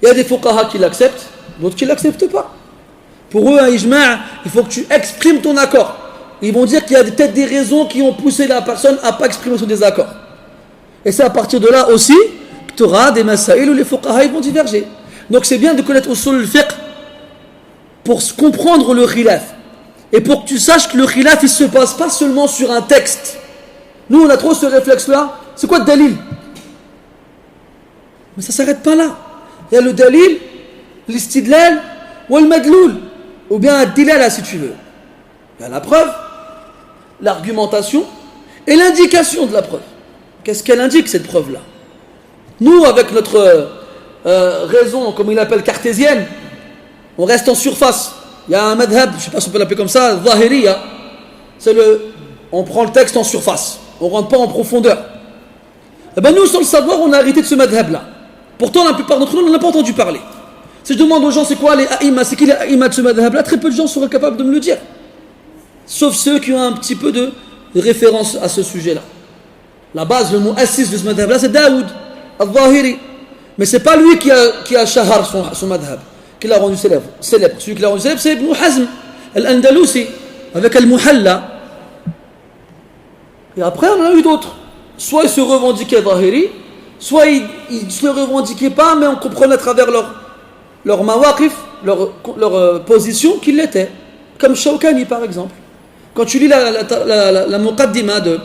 Il y a des fuqaha qui l'acceptent, d'autres qui ne l'acceptent pas. Pour eux, un ijma', il faut que tu exprimes ton accord. Ils vont dire qu'il y a peut-être des raisons qui ont poussé la personne à ne pas exprimer son désaccord. Et c'est à partir de là aussi que tu auras des masaïl où les fuqaha ils vont diverger. Donc c'est bien de connaître usul al-fiqh pour comprendre le khilaf. Et pour que tu saches que le khilaf il ne se passe pas seulement sur un texte. Nous on a trop ce réflexe-là. C'est quoi le dalil? Mais ça ne s'arrête pas là. Il y a le dalil, l'istidlal ou le madloul. Ou bien un dilala si tu veux. Il y a la preuve, l'argumentation et l'indication de la preuve. Qu'est-ce qu'elle indique cette preuve-là? Nous avec notre raison, comme il l'appelle, cartésienne, on reste en surface. Il y a un madhab, je ne sais pas si on peut l'appeler comme ça, zahiriya. On prend le texte en surface. On ne rentre pas en profondeur. Et bien nous, sans le savoir, on a hérité de ce madhab-là. Pourtant, la plupart d'entre nous, on n'en a pas entendu parler. Si je demande aux gens, c'est quoi les a'imma, c'est qui les a'imma de ce madhab-là, très peu de gens seraient capables de me le dire. Sauf ceux qui ont un petit peu de référence à ce sujet-là. La base, le mu'assis de ce madhab-là, c'est Daoud, al-Zahiri. Mais ce n'est pas lui qui a shahar son madhab, qui l'a rendu célèbre. Celui qui l'a rendu célèbre, c'est Ibn Hazm, al-Andalusi, avec al-Muhalla. Et après, on en a eu d'autres. Soit ils se revendiquaient Zahiri, soit ils ne se revendiquaient pas, mais on comprenait à travers leur mawaqif, leur position qu'ils l'étaient. Comme Shawkani, par exemple. Quand tu lis la muqaddima de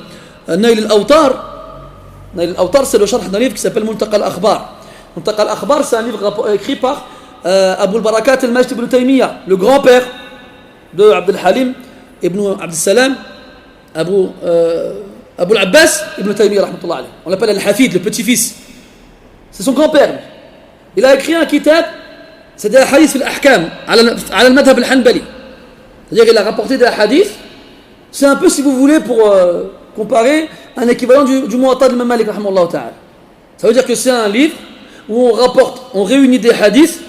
Nail al-Awtar, c'est le sharh d'un livre qui s'appelle Multaqa al-Akhbar. Multaqa al-Akhbar, c'est un livre écrit par Abu al-Barakat al-Majd ibn Taymiyyah, le grand-père de Abd al-Halim ibn Abd al-Salam, Abu al-Abbas ibn Taymiyyah, rahmatullah alayh. On l'appelle al-Hafid, le petit-fils. c'est son grand-père. Il a écrit un kitab, c'est des hadiths fil ahkam, ala al-madhab al-hanbali. C'est-à-dire qu'il a rapporté des hadiths. C'est un peu, si vous voulez, pour comparer, un équivalent du Muwatta de Imam Malik, rahimahullah ta'ala. Ça veut dire que c'est un livre où on réunit des hadiths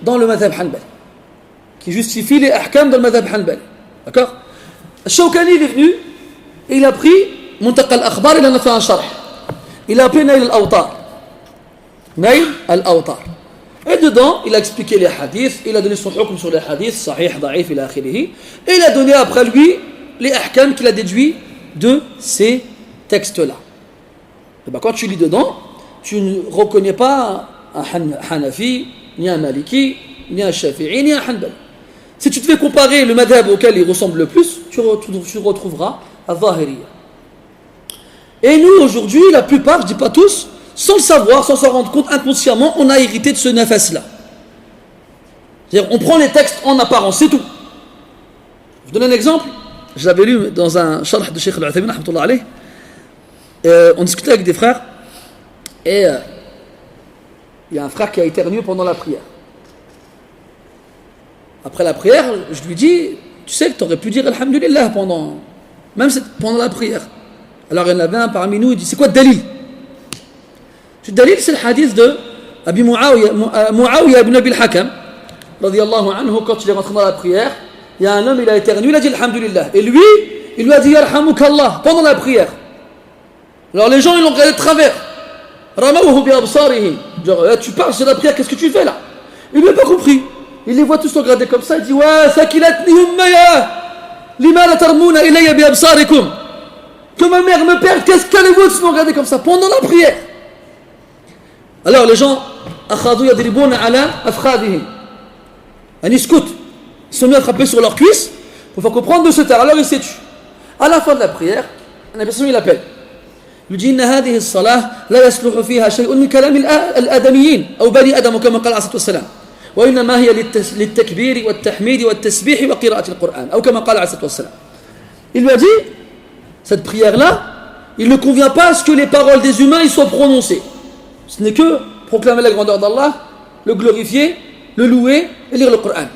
dans le madhab hanbali, qui justifie les ahkam dans le madhab hanbali. D'accord? Shawkani, il est venu et il a pris Muntaqa al-Akhbar, il en a fait un sharh. Il a appelé Nail al-Awtar. Nail al-Awtar. Et dedans, il a expliqué les hadiths, il a donné son hukm sur les hadiths, sahih, da'if, ila akhirihi, et il a donné après lui les ahkam qu'il a déduits de ces textes-là. Et ben quand tu lis dedans, tu ne reconnais pas un Hanafi, ni un Maliki, ni un Shafi'i, ni un Hanbali. Si tu te fais comparer le madhab auquel il ressemble le plus, tu retrouveras al-Zahiriyya. Et nous, aujourd'hui, la plupart, je ne dis pas tous, sans le savoir, sans s'en rendre compte, inconsciemment, on a hérité de ce nafas-là. C'est-à-dire, on prend les textes en apparence, c'est tout. Je vous donne un exemple. Je l'avais lu dans un sharh de Cheikh Al-Uthaymin, rahmatullah alayh. On discutait avec des frères, et il y a un frère qui a éternué pendant la prière. Après la prière, je lui dis, tu sais que tu aurais pu dire Alhamdulillah pendant la prière. Alors il y en avait un parmi nous, il dit, c'est quoi le dalil? Le dalil, c'est le hadith de Abi Muawiyah ibn Abi al-Hakam, radiyallahu anhu, quand il est rentré dans la prière, il y a un homme, il a éternué, il a dit Alhamdulillah. Et lui, il lui a dit Yarhamukallah pendant la prière. Alors les gens, ils l'ont regardé de travers. Ramawhu bi absarihim. Genre, tu parles sur la prière, qu'est-ce que tu fais là? Il n'a pas compris. Il les voit tous regarder comme ça, il dit ouais, sakilatni ummaya lima la tarmuna ilayya bi absarikum. Que ma mère me perde, qu'est-ce qu'allez-vous tous me regarder comme ça pendant la prière? Alors les gens, akhadou yadribuna ala afkhadihim. Ils scoutent. Ils sont mis à frapper sur leurs cuisses pour faire comprendre de ce tard. Alors ils se tuent. À la fin de la prière, un personne il appelle. Il dit إن هذه الصلاة لا يصلح فيها شيء من كلام الآدميين أو بني آدم كما قال عليه الصلاة والسلام وإنما هي للتكبير والتحميد والتسبيح وقراءة القرآن أو كما قال عليه الصلاة والسلام. Il lui a dit, cette prière-là, il ne convient pas à ce que les paroles des humains y soient prononcées. Ce n'est que proclamer la grandeur d'Allah, le glorifier, le louer et lire le Coran.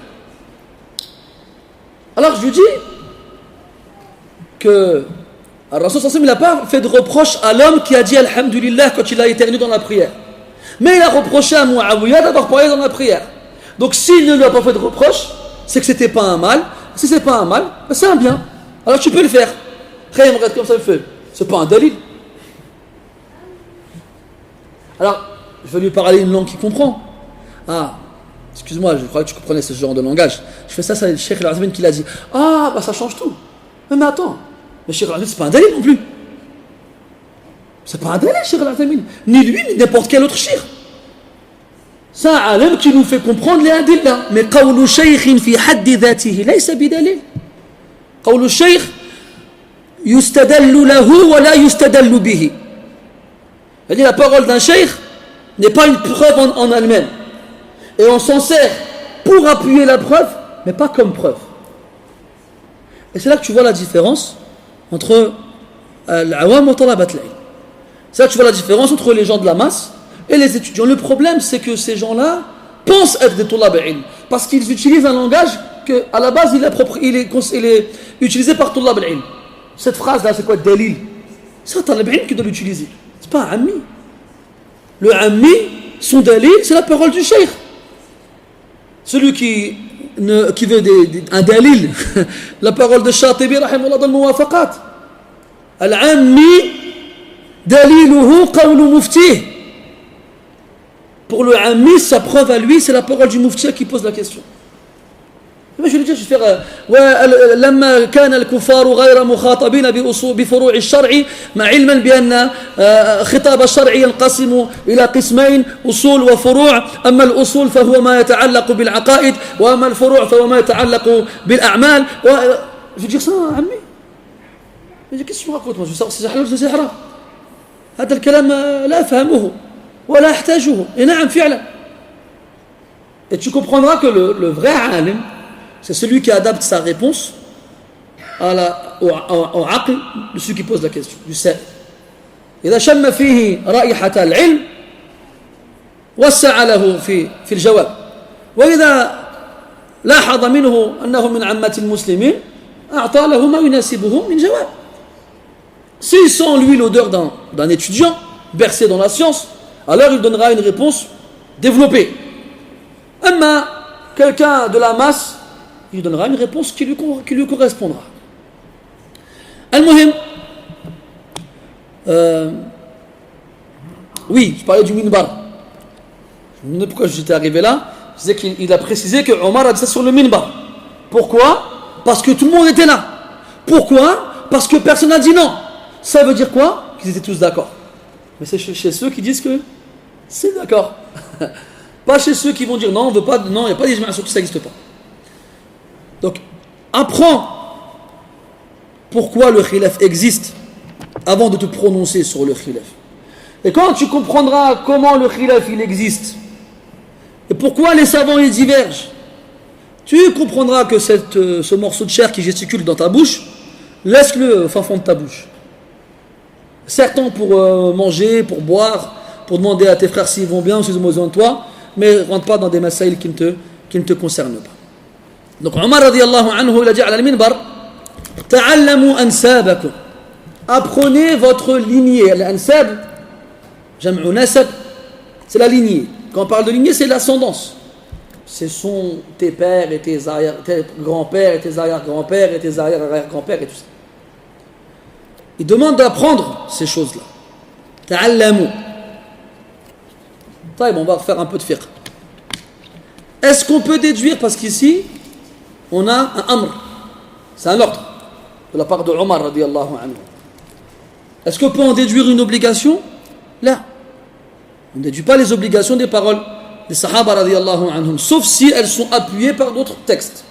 Alors je lui dis que Rasul sallallahu alayhi wa sallam, il n'a pas fait de reproche à l'homme qui a dit Alhamdulillah quand il a éternué dans la prière. Mais il a reproché à Muawiyah d'avoir parlé dans la prière. Donc s'il ne lui a pas fait de reproche, c'est que c'était pas un mal. Si c'est pas un mal, ben c'est un bien. Alors tu peux le faire. Après il me regarde comme ça, il me fait, c'est pas un dalil. Alors je vais lui parler une langue qu'il comprend. Ah, excuse-moi, je croyais que tu comprenais ce genre de langage. Je fais ça, c'est le Cheikh Al-Uthaymin qui l'a dit. Ah, bah ça change tout. Mais attends, le Cheikh Al-Uthaymin, c'est pas un dalil non plus. C'est pas un dalil, Cheikh Al-Uthaymin. Ni lui, ni n'importe quel autre cheikh. C'est un alim qui nous fait comprendre les adillah. Mais qawlu shaykhin fi haddi dhatihi laysa bidalil. Qawlu shaykh yustadallu lahu wa la yustadallu bihi. C'est-à-dire la parole d'un cheikh n'est pas une preuve en elle-même. Et on s'en sert pour appuyer la preuve, mais pas comme preuve. Et c'est là que tu vois la différence entre l'awam et talabat al-ilm. C'est là que tu vois la différence entre les gens de la masse et les étudiants. Le problème, c'est que ces gens-là pensent être des talab al-ilm parce qu'ils utilisent un langage que, à la base, il est utilisé par talab al-ilm. Cette phrase-là, c'est quoi? Dalil. C'est un talab al-ilm qui doit l'utiliser. C'est pas un ammi. Le ammi, son dalil, c'est la parole du cheikh. Celui qui veut un dalil, la parole de Shatibi, rahimahullah, dans le Muwafaqat. Al-ammi, daliluhu qawlu muftih. Pour le ammi, sa preuve à lui, c'est la parole du mufti qui pose la question. Mais je vais dire, je vais faire لما كان الكفار غير مخاطبين بفروع الشرع مع علما بأن خطاب الشرع ينقسم إلى قسمين أصول وفروع أما الأصول فهو ما يتعلق بالعقائد وأما الفروع فهو ما يتعلق بالأعمال je vais dire ça عمي je dis qu'est-ce que tu me racontes moi je veux savoir si c'est halal ou si c'est haram هذا الكلام لا أفهمه ولا أحتاجه et نعم فعلا et tu comprendras que le vrai alim c'est celui qui adapte sa réponse au aql de celui qui pose la question, du sait. إذا شم فيه رائحة العلم وسع له في الجواب وإذا لاحظ منه أنه من عامة المسلمين أعطى له ما يناسبه من جواب. S'il sent en lui l'odeur d'un étudiant bercé dans la science, alors il donnera une réponse développée. Amma quelqu'un de la masse, il donnera une réponse qui lui correspondra. Al-Muhim, oui, je parlais du minbar. Je me demande pourquoi j'étais arrivé là. Je disais qu'il a précisé que Omar a dit ça sur le minbar. Pourquoi? Parce que tout le monde était là. Pourquoi? Parce que personne n'a dit non. Ça veut dire quoi? Qu'ils étaient tous d'accord. Mais c'est chez ceux qui disent que c'est d'accord. Pas chez ceux qui vont dire non, on veut pas, non, il n'y a pas d'ijma' sur que ça n'existe pas. Donc, apprends pourquoi le khilaf existe avant de te prononcer sur le khilaf. Et quand tu comprendras comment le khilaf il existe et pourquoi les savants y divergent, tu comprendras que ce morceau de chair qui gesticule dans ta bouche, laisse-le au fin fond de ta bouche. Certains pour manger, pour boire, pour demander à tes frères s'ils vont bien ou s'ils ont besoin de toi, mais rentre pas dans des masaïl qui ne te concernent pas. Donc Omar radiyallahu anhu il a dit à al-minbar, ta'allamu ansabakum, apprenez votre lignée. L'ansab, jam'u nasab, c'est la lignée. Quand on parle de lignée, c'est l'ascendance. Ce sont tes pères et tes grands-pères et tes arrière-grands-pères et tes arrière-arrière-grands-pères et tout ça. Il demande d'apprendre ces choses-là. Ta'allamu. On va faire un peu de fiqh. Est-ce qu'on peut déduire, parce qu'ici on a un amr, c'est un ordre de la part de Omar radiyallahu anhu. Est-ce qu'on peut en déduire une obligation? Là, on ne déduit pas les obligations des paroles des sahaba radiyallahu anhum, sauf si elles sont appuyées par d'autres textes.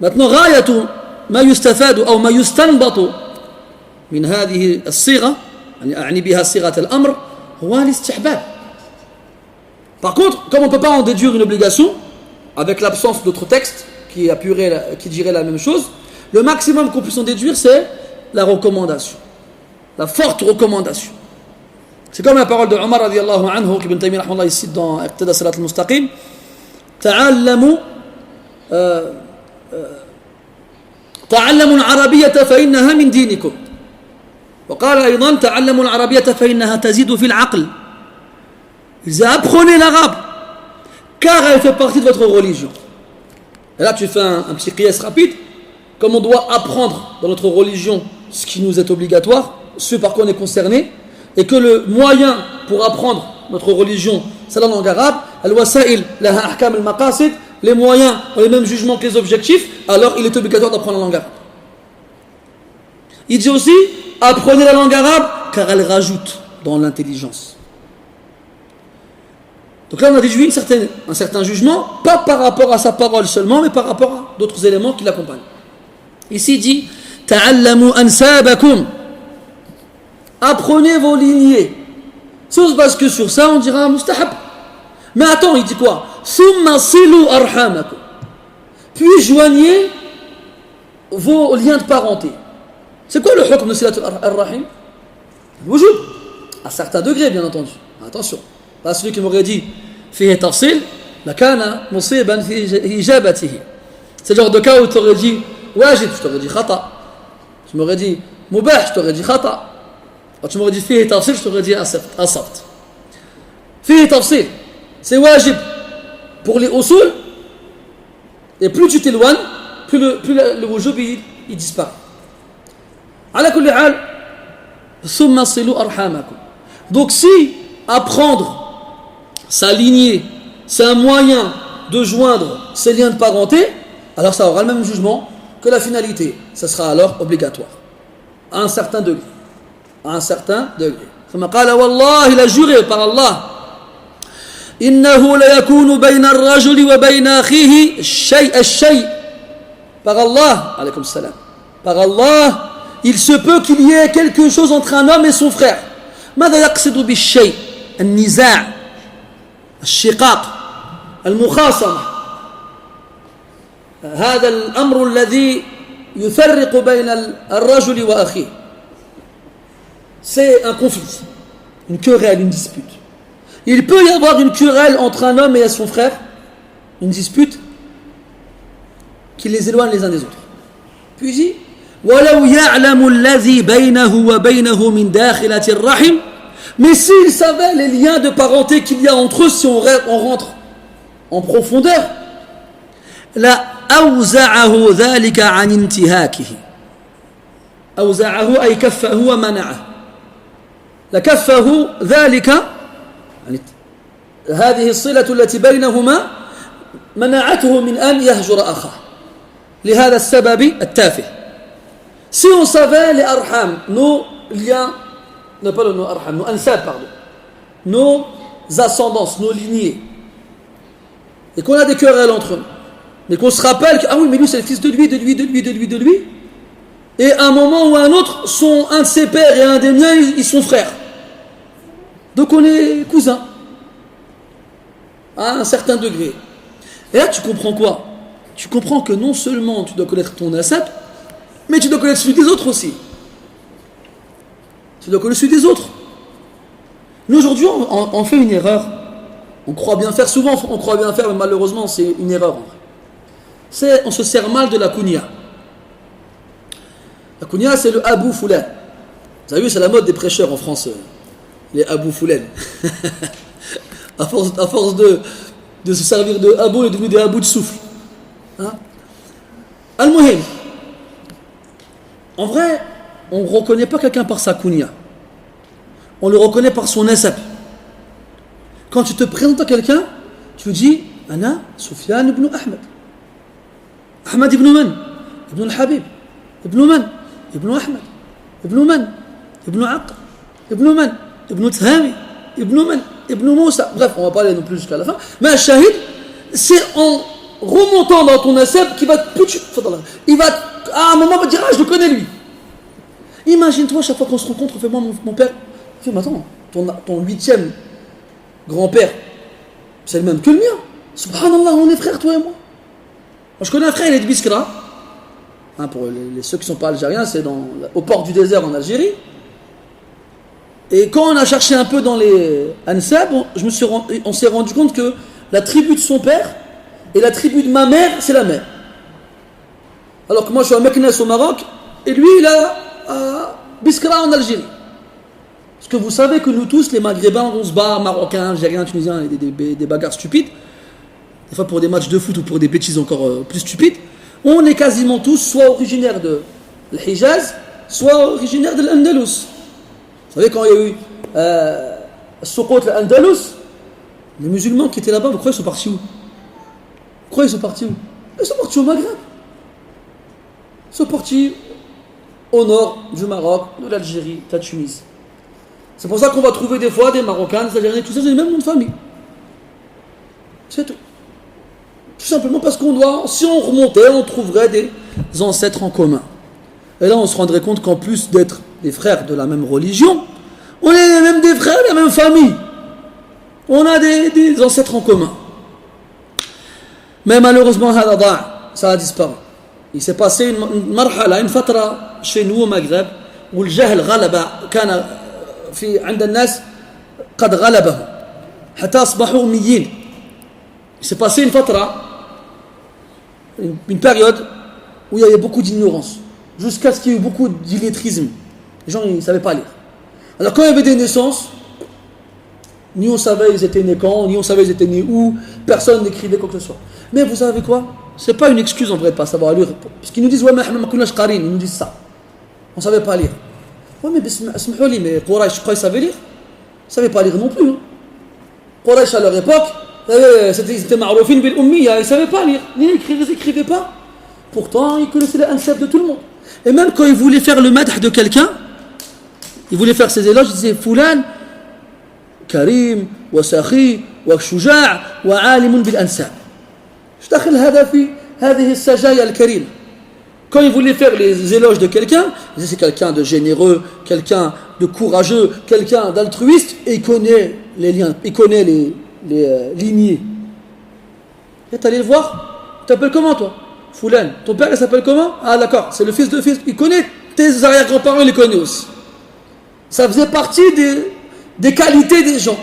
Maintenant, غاية ما يستفاد أو ما يستنبط من هذه الصيغة يعني أعني بها صيغة الأمر هو الاستحباب. Par contre, comme on ne peut pas en déduire une obligation avec l'absence d'autres textes qui diraient la même chose, le maximum qu'on puisse en déduire c'est la recommandation, la forte recommandation. C'est comme la parole de Omar radiyallahu anhu qu'Ibn Taymiyyah rahimahullah ici dans Iqtada Salat al-Mustaqim, تعلموا العربية فإنها من دينكم. وقال أيضا تعلموا العربية فإنها تزيد في العقل. Ils apprenez l'arabe car elle fait partie de votre religion. Et là tu fais un petit qiyas rapide. Comme on doit apprendre dans notre religion ce qui nous est obligatoire, ce par quoi on est concerné, et que le moyen pour apprendre notre religion c'est la langue arabe, al-wasa'il laha ahkam al-maqasid, les moyens ont les mêmes jugements que les objectifs, alors il est obligatoire d'apprendre la langue arabe. Il dit aussi, apprenez la langue arabe car elle rajoute dans l'intelligence. Donc là on a déduit un certain jugement, pas par rapport à sa parole seulement, mais par rapport à d'autres éléments qui l'accompagnent. Ici il dit, ta'allamu ansabakum, apprenez vos lignées. Si on se base que sur ça, on dira mustahab. Mais attends, il dit quoi? Thumma silu arhamakum, puis joignez vos liens de parenté. C'est quoi le hukm de silatul ar-rahim? Wujud, à certains degrés bien entendu. Attention, là celui qui m'aurait dit fihi tafsil la kana musiban fi ijabatihi, c'est le genre de cas où tu aurais dit wajib, je t'aurais dit khata. Tu m'aurais dit mubah, je t'aurais dit khata. Quand tu m'aurais dit fihi tafsil, je t'aurais dit asabt. Fihi tafsil, c'est wajib pour les usul, et plus tu t'éloignes, plus le wujub il disparaît. Ala kulli hal, thumma silu arhamakum. Donc si apprendre sa lignée, c'est un moyen de joindre ses liens de parenté, alors ça aura le même jugement que la finalité. Ça sera alors obligatoire. À un certain degré. À un certain degré. ثم قال والله il a juré par Allah, إنه ليكون بين الرجل وبين أخيه الشيء. Par Allah, alaykoum salam. Par Allah, il se peut qu'il y ait quelque chose entre un homme et son frère. ماذا يقصد بالشيء؟ النزاع، الشقاق، المخاصمة. هذا الأمر الذي يفرق بين الرجل وأخيه. C'est un conflit, une querelle, une dispute. Il peut y avoir une querelle entre un homme et son frère, une dispute, qui les éloigne les uns des autres. Puis il dit وَلَوْ يَعْلَمُ الَّذِي بَيْنَهُ وَبَيْنَهُ مِنْ دَاخِلَةِ الرَّحِمِ. Mais s'il savait les liens de parenté qu'il y a entre eux, si on rentre en profondeur, la أوزعه ذلك عن انتهاكه. أوزعه أي كفه ومنعه. لكفه ذلك يعني هذه الصلة التي بينهما منعته من أن يهجر أخاه لهذا السبب التافه. Si on savait les arham, nos liens, non pas nos arham, nos ansab, pardon, nos ascendances, nos lignées, et qu'on a des querelles entre eux, mais qu'on se rappelle que, ah oui, mais lui c'est le fils de lui, de lui, de lui, de lui, de lui, et à un moment ou à un autre, un de ses pères et un des miens, ils sont frères. Donc on est cousins, à un certain degré. Et là tu comprends quoi? Tu comprends que non seulement tu dois connaître ton nasab, mais tu dois connaître celui des autres aussi. Tu dois connaître celui des autres. Nous aujourd'hui on fait une erreur. On croit bien faire, souvent on croit bien faire, mais malheureusement c'est une erreur en vrai. On se sert mal de la kunya. La kunya c'est le Abou Foulan. Vous avez vu, c'est la mode des prêcheurs en France, les Abou Foulan. à force de se servir de Abou, il est devenu des Abou de souffle. Hein? Al-Muhim. En vrai, on ne reconnaît pas quelqu'un par sa kunya. On le reconnaît par son nasab. Quand tu te présentes à quelqu'un, tu dis Ana Soufiane ibn Ahmed. Ahmed ibn Man, ibn al-Habib, ibn Man, ibn Ahmed, ibn Man, ibn Aqq, ibn Man, ibn Thami, ibn Man, ibn Moussa. Bref, on va pas aller non plus jusqu'à la fin. Mais un shahid, c'est en remontant dans ton nasab qu'il va il va à un moment va dire ah je le connais lui. Imagine-toi chaque fois qu'on se rencontre, fais-moi mon père. Fais mais attends, ton 8e grand-père, c'est le même que le mien. Subhanallah, on est frères toi et moi. Moi je connais un frère, il est de Biskra. Hein, pour ceux qui ne sont pas algériens, c'est au port du désert en Algérie. Et quand on a cherché un peu dans les Ansab, on s'est rendu compte que la tribu de son père et la tribu de ma mère, c'est la même. Alors que moi je suis à Meknes au Maroc et lui il est à Biskra en Algérie. Parce que vous savez que nous tous les Maghrébins on se bat, Marocains, Algériens, Tunisiens, des bagarres stupides, des fois pour des matchs de foot ou pour des bêtises encore plus stupides, on est quasiment tous soit originaires de l'Hijaz, soit originaires de l'Andalus. Vous savez quand il y a eu Souqot l'Andalus, les musulmans qui étaient là-bas, vous croyez ils sont partis où? Vous croyez ils sont partis où? Ils sont partis au Maghreb. Ils sont partis au nord du Maroc, de l'Algérie, de la Tunisie. C'est pour ça qu'on va trouver des fois des Marocains, des Algériens, tout ça, c'est le même nom de famille. C'est tout. Tout simplement parce si on remontait, on trouverait des ancêtres en commun. Et là, on se rendrait compte qu'en plus d'être des frères de la même religion, on est même des frères de la même famille. On a des ancêtres en commun. Mais malheureusement, ça a disparu. Il s'est passé une marhala, une fatra chez nous au Maghreb, où le jahl ghalaba kana في عند الناس قد غلبه حتى أصبحوا أميين. Il s'est passé une fatra, une période où il y avait beaucoup d'ignorance, jusqu'à ce qu'il y ait eu beaucoup d'illettrisme. Les gens ils ne savaient pas lire. Alors quand il y avait des naissances, ni on savait ils étaient nés quand, ni on savait ils étaient nés où, personne n'écrivait quoi que ce soit. Mais vous savez quoi? C'est pas une excuse en vrai de ne pas savoir lire. Parce qu'ils nous disent ouais mais ils nous disent ça. On ne savait pas lire. Oui, mais Quraysh, je crois qu'ils savaient lire. Ils ne savaient pas lire non plus. Hein. Quraysh, à leur époque, c'était ma'roufin bil ummiya, ils ne savaient pas lire. Ni écrire, ils n'écrivaient pas. Pourtant, ils connaissaient les ansab de tout le monde. Et même quand ils voulaient faire le madh de quelqu'un, ils voulaient faire ses éloges, ils disaient Foulan, Karim, wa Sakhi, wa Shuja' wa alimun bil ansab. Je t'akhil hada fi هذه السجايا الكريم. Quand il voulait faire les éloges de quelqu'un, il disait c'est quelqu'un de généreux, quelqu'un de courageux, quelqu'un d'altruiste, et il connaît les liens, il connaît les lignées. Et t'allais le voir, tu t'appelles comment toi? Foulan. Ton père il s'appelle comment? Ah d'accord, c'est le fils de fils. Il connaît tes arrière-grands-parents, il les connaît aussi. Ça faisait partie des qualités des gens.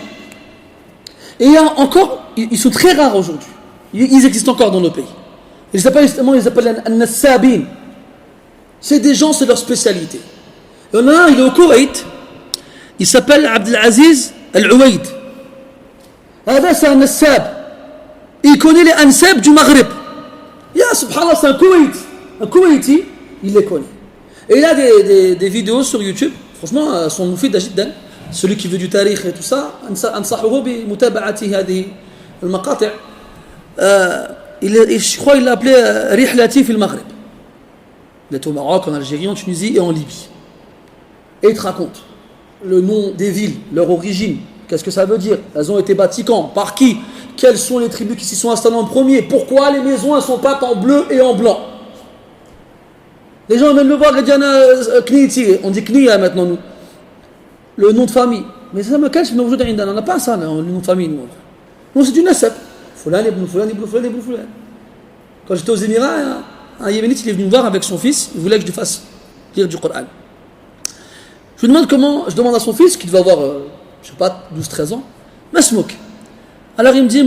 Et il y a encore, ils sont très rares aujourd'hui. Ils existent encore dans nos pays. Ils appellent An-Nassabin. C'est des gens, c'est leur spécialité. Il y en a un, il est au Koweït. Il s'appelle Abdelaziz Al-Ouaid. C'est un Nassab. Il connaît les Ansab du Maghreb. Subhanallah, c'est un Koweïti, il les connaît. Et il a des vidéos sur YouTube. Franchement, sont moufides jiddan. Celui qui veut du tarikh et tout ça, ansahuhu bi mutaba'ati hadhihi al-maqati'. Je crois qu'il l'a appelé Rihlati fil Maghreb. Il est au Maroc, en Algérie, en Tunisie et en Libye. Et il te raconte le nom des villes, leur origine, qu'est-ce que ça veut dire, elles ont été bâties quand, par qui, quelles sont les tribus qui s'y sont installées en premier, pourquoi les maisons elles sont peintes en bleu et en blanc. Les gens viennent le voir, ils disent on dit Kniya maintenant nous. Le nom de famille. Mais ça me cache, on n'a pas ça, le nom de famille. Non, c'est du nasab. Fulan ibn Fulan ibn Fulan ibn Fulan. Quand j'étais aux Émirats, un Yéménite il est venu me voir avec son fils, il voulait que je lui fasse lire du Coran. Je demande à son fils, qui devait avoir, je sais pas, 12-13 ans, Masmouk. Alors il me dit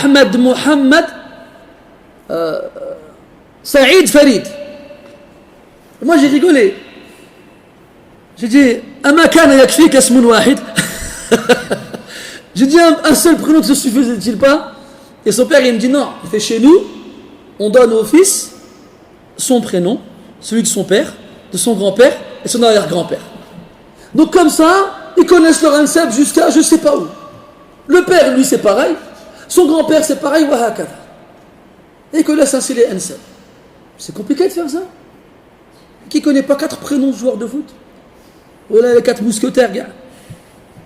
Ahmed Mohammed Saïd Farid. Et moi j'ai rigolé. J'ai dit Amakana yakfik asmun wahid. J'ai dit un seul prénom que ça suffisait-il pas? Et son père il me dit non. Il fait chez nous, on donne au fils son prénom, celui de son père, de son grand-père et son arrière-grand-père. Donc comme ça, ils connaissent leur ansab jusqu'à je sais pas où. Le père, lui, c'est pareil. Son grand-père, c'est pareil. Et ils connaissent ainsi les ansab. C'est compliqué de faire ça. Qui connaît pas 4 prénoms de joueurs de foot? Voilà les 4 mousquetaires, gars.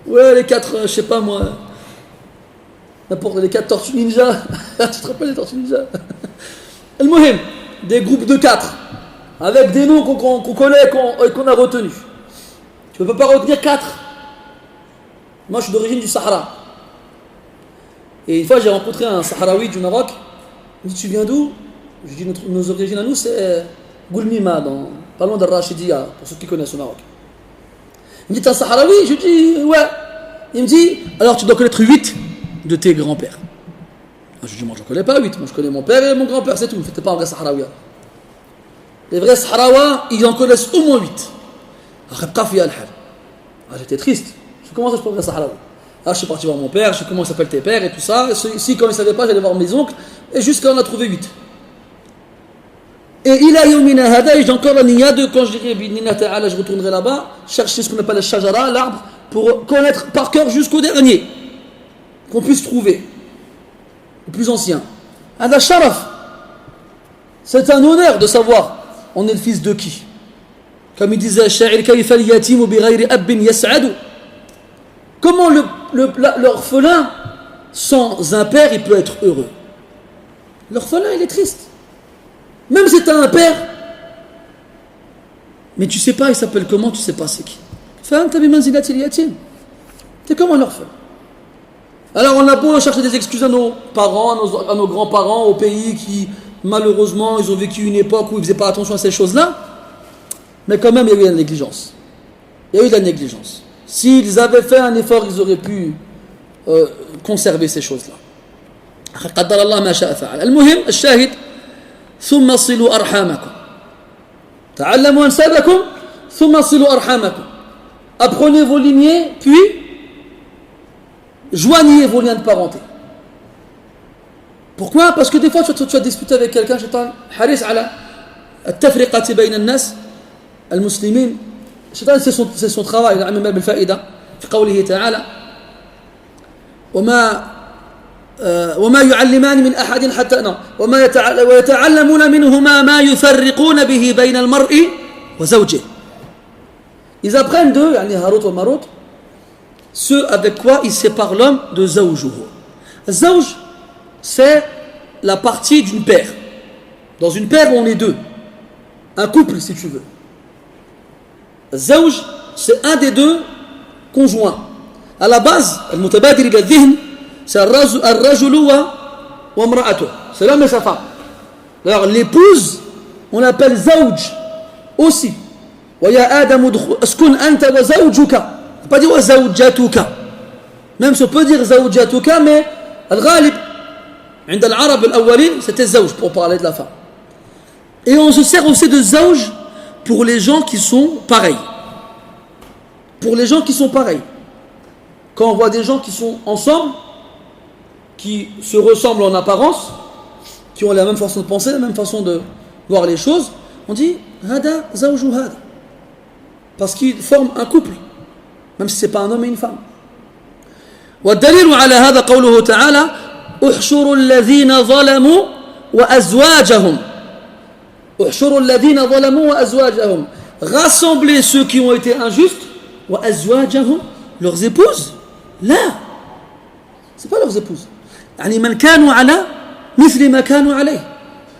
Ouais, les 4, je sais pas moi. N'importe les 4 tortues ninja. Tu te rappelles les tortues ninja? Al-Muhim, des groupes de 4. Avec des noms qu'on connaît et qu'on a retenus. Tu ne peux pas retenir 4. Moi, je suis d'origine du Sahara. Et une fois, j'ai rencontré un Sahraoui du Maroc. Il me dit, tu viens d'où? Je dis, nos origines à nous, c'est Goulmima, pas loin de Rachidia, pour ceux qui connaissent au Maroc. Il me dit, t'es un Sahraoui? Je dis, ouais. Il me dit, alors tu dois connaître 8 de tes grands-pères. Je dis, moi, je ne connais pas 8. Moi, je connais mon père et mon grand-père, c'est tout. T'es pas un vrai Sahraoui. Les vrais Sahraouis, ils en connaissent au moins 8. J'étais triste. Comment ça je peux faire Sahraoui? Je suis parti voir mon père, je sais comment s'appellent tes pères et tout ça. Si quand ils ne savaient pas, j'allais voir mes oncles. Et jusqu'à on a trouvé 8. Et il a yomina hada, et j'ai encore la niya de quand je dirais Bidnina ta'ala, je retournerai là-bas, chercher ce qu'on appelle le shajara, l'arbre, pour connaître par cœur jusqu'au dernier. Qu'on puisse trouver. Le plus ancien. Hada sharaf. C'est un honneur de savoir on est le fils de qui. Comme il disait Sha'ir kayfa al-yatimu bi ghayri abin yas'adu. Comment l'orphelin sans un père il peut être heureux? L'orphelin il est triste. Même si tu as un père, mais tu sais pas il s'appelle comment, tu sais pas c'est qui. Fa'anta bi manzilati al-yatim. C'est comme un orphelin. Alors on a beau chercher des excuses à nos parents, à nos grands-parents, au pays qui malheureusement ils ont vécu une époque où ils ne faisaient pas attention à ces choses-là. Mais quand même, il y a eu de la négligence. Il y a eu de la négligence. S'ils avaient fait un effort, ils auraient pu conserver ces choses-là. قدر الله ما شاء فعل. المهم الشاهد ثم صلوا أرحامكم. تعلموا أنسابكم ثم صلوا أرحامكم. Apprenez vos lignées, puis joignez vos liens de parenté. Pourquoi? Parce que des fois, tu vas discuter avec quelqu'un, shaitan haris ala التفرقة بين الناس المسلمين. الشيطان c'est son travail. العلم بالفائدة في قوله تعالى وما يعلمان من أحد حتى ويتعلمون منهما ما يفرقون به بين المرء وزوجه. Ils apprennent d'eux يعني هاروت وماروت ce avec quoi ils séparent l'homme de zawjuhu. Zawj c'est la partie d'une paire. Dans une paire on est deux. Un couple si tu veux. Zawj c'est un des deux conjoints. À la base, al-mutabadir ila dhihn, c'est al-rajulu wa imra'atuh. C'est l'homme et sa femme. Alors l'épouse, on l'appelle zawj aussi. Wa ya Adam uskun anta wa zawjuka. Pas dire wa zawjatuka. Même si on peut dire zawjatuka, mais al-ghalib, عند العرب الأولين, c'était zawj pour parler de la femme. Et on se sert aussi de zawj pour les gens qui sont pareils. Pour les gens qui sont pareils. Quand on voit des gens qui sont ensemble, qui se ressemblent en apparence, qui ont la même façon de penser, la même façon de voir les choses, on dit hada zawju hada, parce qu'ils forment un couple, même si ce n'est pas un homme et une femme. والدليل على هذا قوله تعالى احشروا الذين ظلموا وأزواجهم. احشروا الذين ظلموا وأزواجهم. Rassemblez ceux qui ont été injustes, وأزواجهم, leurs épouses. Là, c'est pas leurs épouses. يعني من كانوا على مثل ما كانوا عليه,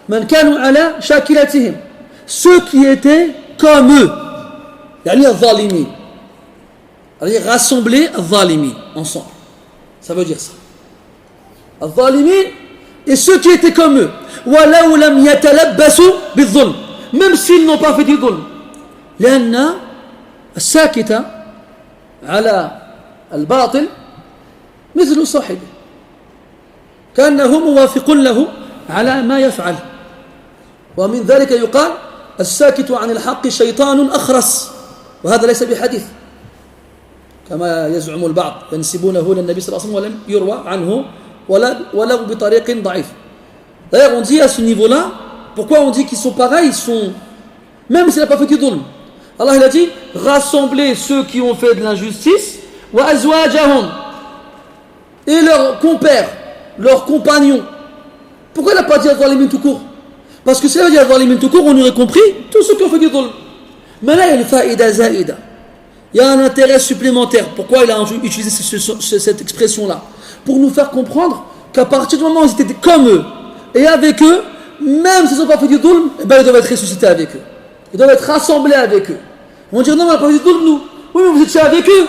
من كانوا على شاكلتهم, ceux qui étaient comme eux, يعني الظالمين, c'est-à-dire rassembler الظالمين ensemble, ça veut dire ça, الظالمين et ceux qui étaient comme eux, ولو لم يتلبسوا بالظلم, même s'ils n'ont pas fait du ظلم, لأن الساكت على الباطل مثل صاحبه كأنه موافق له على ما يفعل. ومن ذلك يقال الساكت عن الحق شيطان أخرس, وهذا ليس بحديث كما يزعم البعض ينسبونه للنبي صلى الله عليه وسلم ولم يروى عنه ولو بطريق ضعيف. D'ailleurs on dit à ce niveau-là, pourquoi on dit qu'ils sont pareils, ils sont, même s'il n'a pas fait du dhulm, Allah il a dit rassembler ceux qui ont fait de l'injustice, wa azwajahum, et leurs compères, leurs compagnons. Pourquoi il n'a pas dit al-zalimin tout court? Parce que si il avait dit al-zalimin tout court, on aurait compris tous ceux qui ont fait du dhulm. Mais là il y a une faïda zaïda, il y a un intérêt supplémentaire. Pourquoi il a utilisé cette expression-là? Pour nous faire comprendre qu'à partir du moment où ils étaient comme eux et avec eux, même s'ils n'ont pas fait du dhulm, eh ben, ils doivent être ressuscités avec eux, ils doivent être rassemblés avec eux. On va dire non, on n'a pas fait du dhulm nous. Oui, mais vous étiez avec eux,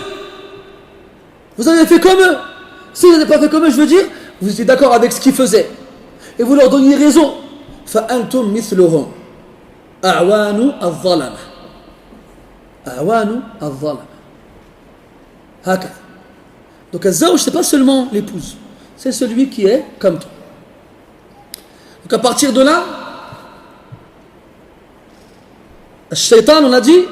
vous avez fait comme eux. Si vous n'avez pas fait comme eux, je veux dire, vous étiez d'accord avec ce qu'ils faisaient et vous leur donniez raison. فأنتم مثلهم أعوان الظلمة, أعوان الظلمة هكذا. Donc الزوج c'est pas seulement l'épouse, c'est celui qui est comme toi. Donc à partir de là, le shaitan, on a dit,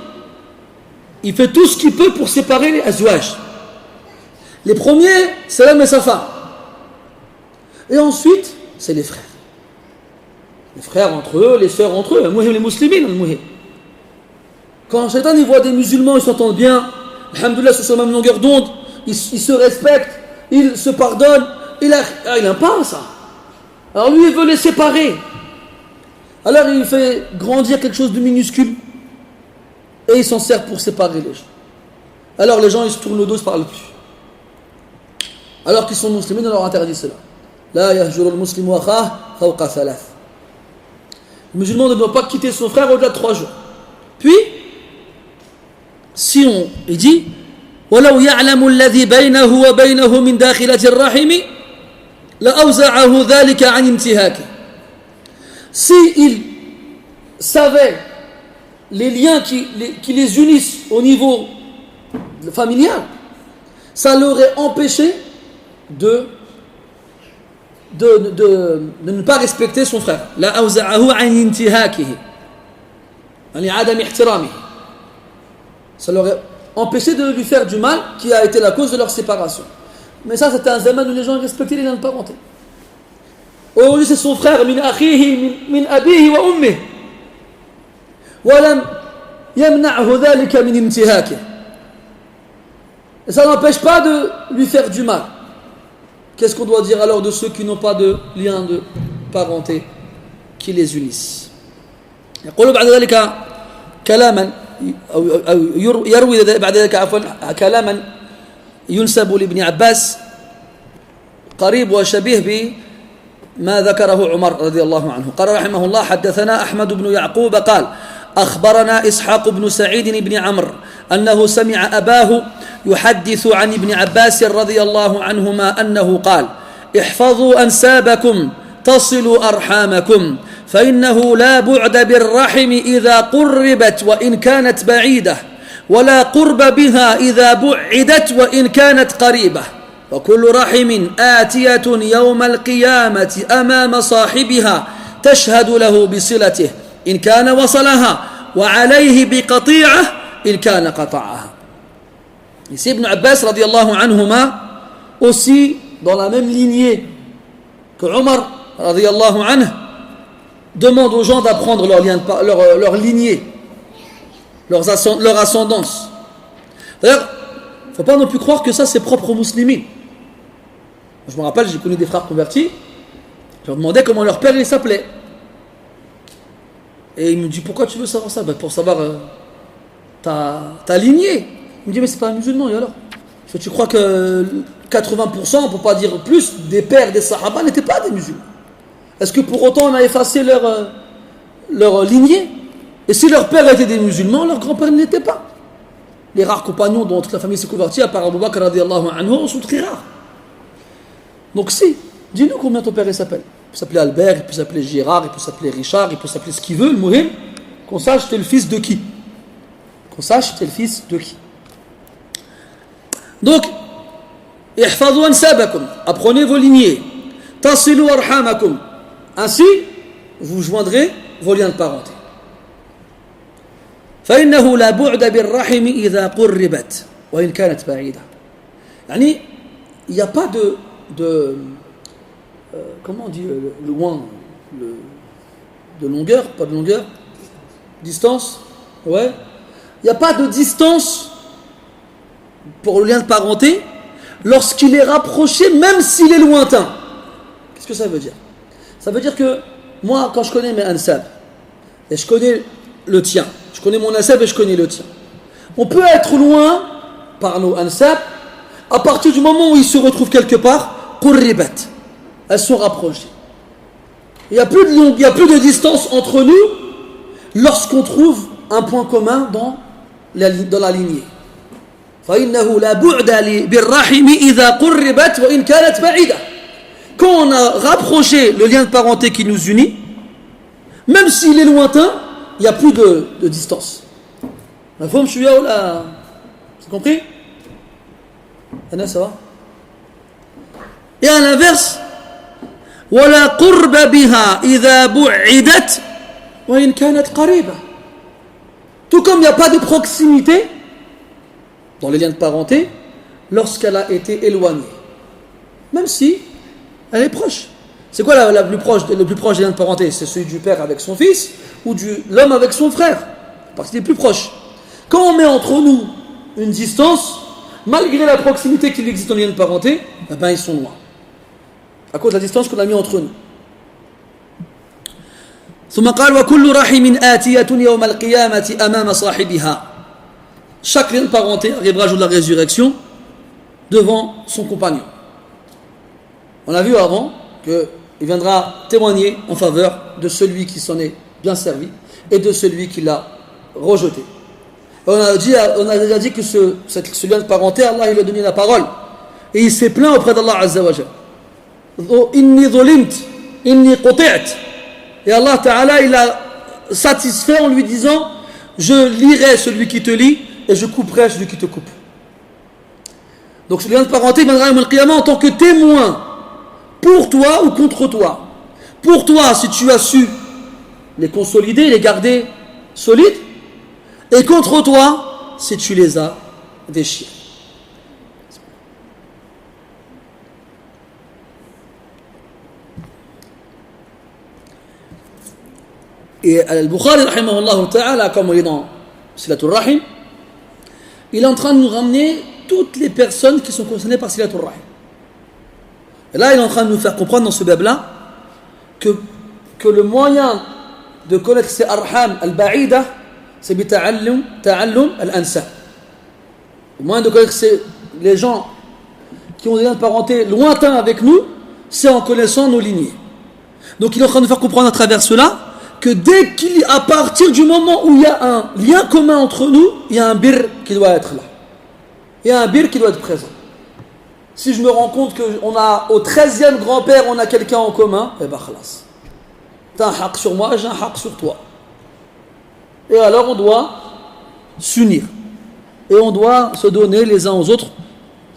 il fait tout ce qu'il peut pour séparer les azwaj. Les premiers, c'est l'homme et sa femme. Et ensuite, c'est les frères. Les frères entre eux, les sœurs entre eux. Les musulmans, quand le shaitan il voit des musulmans, ils s'entendent bien, alhamdoulilah, sur la même longueur d'onde, ils se respectent, ils se pardonnent, il n'aime pas ça. Alors lui, il veut les séparer. Alors il fait grandir quelque chose de minuscule et il s'en sert pour séparer les gens. Alors les gens, ils se tournent le dos, ils ne se parlent plus. Alors qu'ils sont musulmans, on leur interdit cela. La yahjuru al-muslimu akhah fawqa thalath. Le musulman ne doit pas quitter son frère au-delà de 3 jours. Puis, si il dit وَلَوْ يَعْلَمُ الَّذِي بَيْنَهُ وَبَيْنَهُ مِنْ دَاخِلَةِ الرَّحِمِ لَأَوْزَعَهُ ذَلِكَ عَنْ امْتِهَاكِ. Si il savait les liens qui les unissent au niveau familial, ça l'aurait empêché de ne pas respecter son frère. La awza'ahu an intihakihi, an adam ihtiramihi. Ça l'aurait empêché de lui faire du mal qui a été la cause de leur séparation. Mais ça, c'était un zaman où les gens respectaient les liens de parenté. Aujourd'hui, c'est son frère, min akhihi, min abihi wa ummihi. Wa lam yamna'hu dhalika min intihakihi. Et ça n'empêche pas de lui faire du mal. Qu'est-ce qu'on doit dire alors de ceux qui n'ont pas de lien de parenté qui les unissent? يقول بعد ذلك كلاما أو يروي بعد ذلك عفوا كلاما ينسب لابن عباس قريب وشبيه بما ذكره عمر رضي الله عنه. قال رحمه الله حدثنا أحمد بن يعقوب قال أخبرنا إسحاق بن سعيد بن عمرو أنه سمع أباه يحدث عن ابن عباس رضي الله عنهما أنه قال احفظوا أنسابكم تصلوا أرحامكم فإنه لا بعد بالرحم إذا قربت وإن كانت بعيدة ولا قرب بها إذا بعدت وإن كانت قريبة. وكل رحم آتية يوم القيامة أمام صاحبها تشهد له بصلته إن كان وصلها وعليه بقطيعة إن كان قطعها. Ici Ibn Abbas radiallahu anhuma, aussi dans la même lignée que Omar radiallahu anhu, demande aux gens d'apprendre leur lignée, leur ascendance. D'ailleurs, il ne faut pas non plus croire que ça c'est propre aux musulmans. Je me rappelle, j'ai connu des frères convertis, je leur demandais comment leur père il s'appelait. Et il me dit, pourquoi tu veux savoir ça? Pour savoir ta lignée. Il me dit, mais c'est pas un musulman, et alors? Tu crois que 80%, pour pas dire plus, des pères des sahaba n'étaient pas des musulmans? Est-ce que pour autant on a effacé leur lignée? Et si leur père était des musulmans, leur grand-père ne l'était pas. Les rares compagnons dont toute la famille s'est convertie, à part Abu Bakr radiallahu anhu, sont très rares. Donc si, dis-nous combien ton père il s'appelle. Il peut s'appeler Albert, il peut s'appeler Gérard, il peut s'appeler Richard, il peut s'appeler ce qu'il veut, le muhim, qu'on sache t'es le fils de qui. Qu'on sache t'es le fils de qui. Donc, ihfadhu ansabakum, apprenez vos lignées. Tasilu arhamakum, ainsi vous joindrez vos liens de parenté. فإنه لا بعد بالرحم إذا قربت وإن كانت بعيدة. يعني il n'y a pas de comment on dit loin, de longueur, pas de longueur, distance, ouais. Il n'y a pas de distance pour le lien de parenté lorsqu'il est rapproché, même s'il est lointain. Qu'est-ce que ça veut dire? Ça veut dire que moi, quand je connais mes ansab, et je connais le tien, je connais mon ansab et je connais le tien, on peut être loin par nos ansab à partir du moment où ils se retrouvent quelque part, qurribat, elles sont rapprochées. Il n'y a plus de distance entre nous lorsqu'on trouve un point commun dans la lignée. فإنه لا بعد بالرحم إذا قربت وإن كانت بعيدة. Quand on a rapproché le lien de parenté qui nous unit, même s'il est lointain, il n'y a plus de distance. مفهوم شوية ولا c'est compris? Anna, ça va? Et à l'inverse, ولا قرب بها إذا بعدت وإن كانت قريبة. Tout comme il n'y a pas de proximité dans les liens de parenté lorsqu'elle a été éloignée, même si elle est proche. C'est quoi le plus proche des liens de parenté? C'est celui du père avec son fils ou l'homme avec son frère, parce qu'il est plus proche. Quand on met entre nous une distance, malgré la proximité qu'il existe dans les liens de parenté, eh ben ils sont loin à cause de la distance qu'on a mis entre nous. ثم قال وكل رحم آتية يوم القيامة أمام صاحبها. Chaque lien de parenté arrivera au jour de la résurrection devant son compagnon. On a vu avant qu'il viendra témoigner en faveur de celui qui s'en est bien servi et de celui qui l'a rejeté. On a déjà dit que ce lien de parenté, Allah il lui a donné la parole et il s'est plaint auprès d'Allah Azza wa Jal. Inni zulimt, inni quti'at. Et Allah Ta'ala il a satisfait en lui disant je lirai celui qui te lit et je couperai celui qui te coupe. Donc ce lien de parenté viendra au Qiyamah en tant que témoin pour toi ou contre toi. Pour toi si tu as su les consolider, les garder solides, et contre toi si tu les as déchirés. Et Al-Bukhari rahimahullah ta'ala, comme on est dans Silatul Rahim, il est en train de nous ramener toutes les personnes qui sont concernées par Silatul Rahim. Et là il est en train de nous faire comprendre dans ce bab-là que le moyen de connaître ces arham al-ba'ida, c'est bita'allum al-ansab. Le moyen de connaître les gens qui ont des liens de parenté lointains avec nous, c'est en connaissant nos lignées. Donc il est en train de nous faire comprendre à travers cela que à partir du moment où il y a un lien commun entre nous, il y a un bir qui doit être là. Il y a un bir qui doit être présent. Si je me rends compte qu'on a au 13e grand-père, on a quelqu'un en commun, eh ben khalas. T'as un haq sur moi, j'ai un haq sur toi. Et alors on doit s'unir. Et on doit se donner les uns aux autres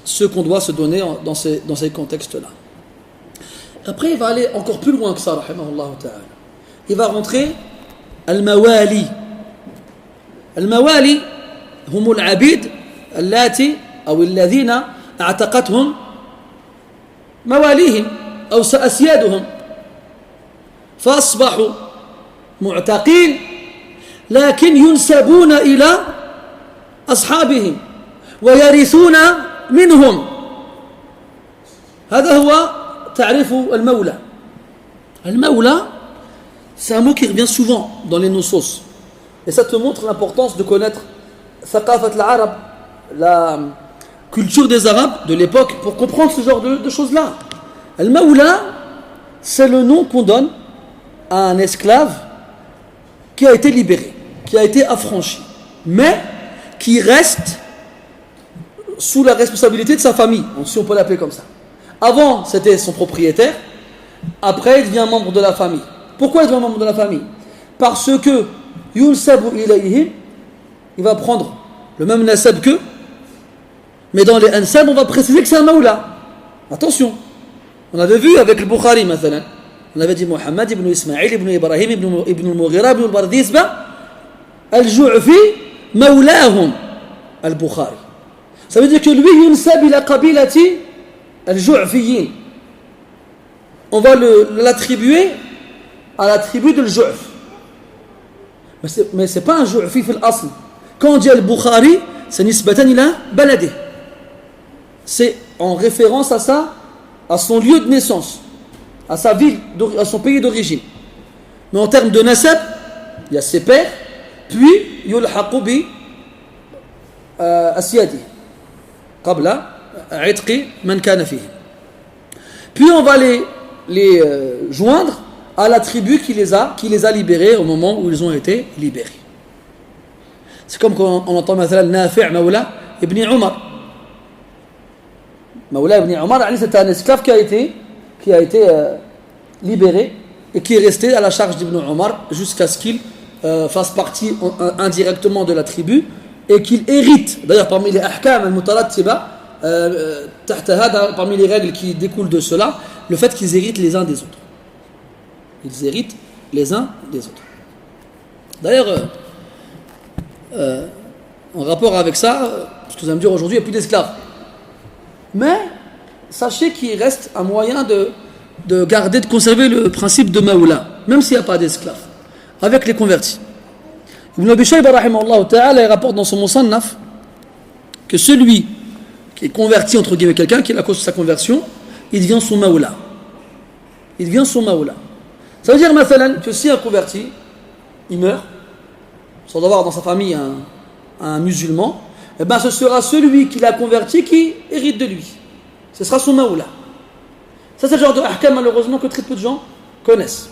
ce qu'on doit se donner dans ces contextes-là. Après, il va aller encore plus loin que ça, rahimahullah ta'ala. Il va rentrer al-mawali. Al-mawali, هم العبيد اللاتي أو الذين اعتقتهم مواليهم أو أسيادهم فأصبحوا معتقين لكن ينسبون إلى أصحابهم ويرثون منهم. هذا هو تعريف المولى. المولى, c'est un mot qui revient souvent dans les nusus. Et ça te montre l'importance de connaître ثقافة العرب, la culture des Arabes de l'époque, pour comprendre ce genre de choses-là. Al-Mawla, c'est le nom qu'on donne à un esclave qui a été libéré, qui a été affranchi, mais qui reste sous la responsabilité de sa famille, si on peut l'appeler comme ça. Avant, c'était son propriétaire, après, il devient membre de la famille. Pourquoi il devient membre de la famille? Parce que yunsabu ilayhim, il va prendre le même nasab qu'eux, mais dans les ansab, on va préciser que c'est un mawla. Attention, on avait vu avec le Bukhari, مثلا. On avait dit Muhammad ibn Ismaïl ibn Ibrahim ibn al-Mughira ibn al-Bardisba al-Ju'fi mawlahum al-Bukhari. Ça veut dire que lui, yunsab ila qabilati al-Ju'fiyin. On va l'attribuer à la tribu de l'Ju'f. Mais c'est pas un Ju'fi fil asl. Quand on dit al-Bukhari, c'est nisbatan ila baladi. C'est en référence à ça, à son lieu de naissance, à sa ville, à son pays d'origine. Mais en termes de nasab, il y a ses pères, puis yulhaqu bi asyadi qabla itqi man kana fihi. Puis on va les joindre à la tribu qui les a libérés au moment où ils ont été libérés. C'est comme quand on entend مثلا Nafi' Mawla ibn Umar. Mawla ibn Umar, c'est un esclave qui a été libéré et qui est resté à la charge d'Ibn Umar jusqu'à ce qu'il fasse partie indirectement de la tribu et qu'il hérite. D'ailleurs, parmi les ahkam al-mutarattiba, parmi les règles qui découlent de cela, le fait qu'ils héritent les uns des autres. Ils héritent les uns des autres. D'ailleurs, en rapport avec ça, parce que vous allez me dire aujourd'hui il n'y a plus d'esclaves. Mais sachez qu'il reste un moyen de garder, de conserver le principe de Mawla, même s'il n'y a pas d'esclaves, avec les convertis. Ibn Abi Shayba rahimahullah ta'ala, il rapporte dans son Musannaf que celui qui est converti, entre guillemets, quelqu'un qui est à cause de sa conversion, il devient son Mawla. Il devient son Mawla. Ça veut dire, mathalan, que si un converti, il meurt, sans avoir dans sa famille un musulman, eh ben ce sera celui qui l'a converti qui hérite de lui. Ce sera son Mawla. Ça, c'est le genre de ahkam, malheureusement, que très peu de gens connaissent.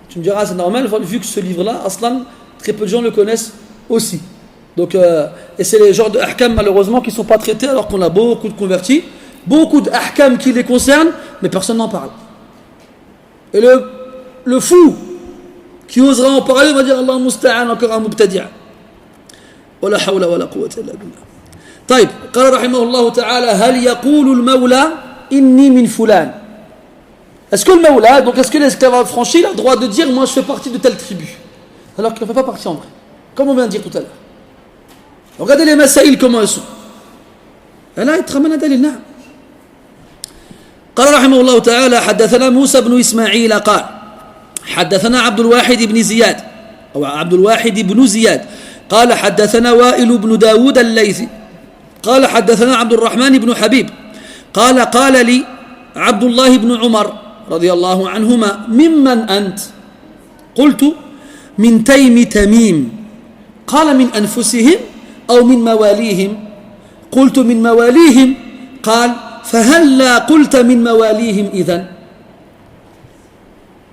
Tu me diras, c'est normal, vu que ce livre-là, Aslan, très peu de gens le connaissent aussi. Donc, et c'est les genres de ahkam, malheureusement, qui ne sont pas traités alors qu'on a beaucoup de convertis, beaucoup de ahkam qui les concernent, mais personne n'en parle. Et le fou qui osera en parler va dire Allah musta'an, encore un mubtadi'a. ولا حول ولا قوة إلا بالله. طيب قال رحمه الله تعالى هل يقول المولى إني من فلان. Est-ce que le mawla, donc est-ce que l'esclave affranchi a le droit de dire moi je fais partie de telle tribu alors qu'il ne fait pas partie en vrai, comme on vient de dire tout à l'heure. Regardez les masaïl comment elles sont. là il te ramène un dalil. نعم. قال رحمه الله تعالى حدثنا موسى بن إسماعيل قال حدثنا عبد الواحد بن زياد أو عبد الواحد بن زياد قال حدثنا وائل بن داود الليثي قال حدثنا عبد الرحمن بن حبيب قال لي عبد الله بن عمر رضي الله عنهما ممن أنت قلت من تيم تميم قال من أنفسهم أو من مواليهم قلت من مواليهم قال فهلا قلت من مواليهم إذن.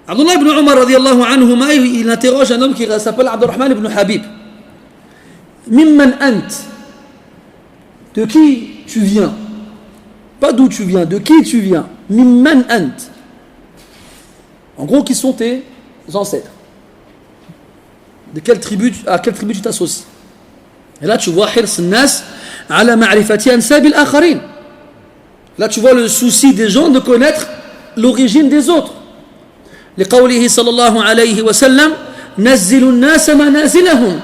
Abdullah ibn Umar radiallahu anhuma, il interroge un homme qui s'appelle Abdurrahman ibn Habib. Mimman ant, de qui tu viens? Pas d'où tu viens, de qui tu viens? Mimman ant. En gros, qui sont tes ancêtres? De quelle tribu, à quelle tribu tu t'associes? Et là, tu vois hirs an-nas ala ma'rifati ansab al-akharin. Là, tu vois le souci des gens de connaître l'origine des autres. لقوله صلى الله عليه وسلم نزلوا الناس منازلهم.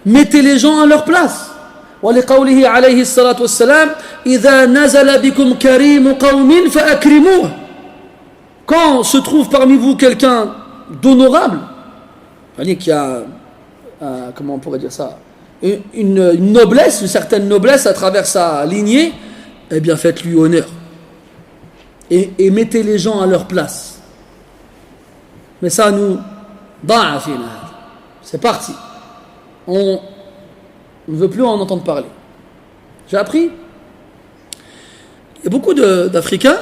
Mettez les gens à leur place. ولقوله عليه الصلاة والسلام إذا نزل بكم كريم قوم فأكرموه. Quand se trouve parmi vous quelqu'un d'honorable, qui a, comment on pourrait dire ça, une noblesse, une certaine noblesse à travers sa lignée, eh bien faites-lui honneur. Et mettez les gens à leur place. Mais ça nous, c'est parti. On ne veut plus en entendre parler. J'ai appris, il y a beaucoup d'Africains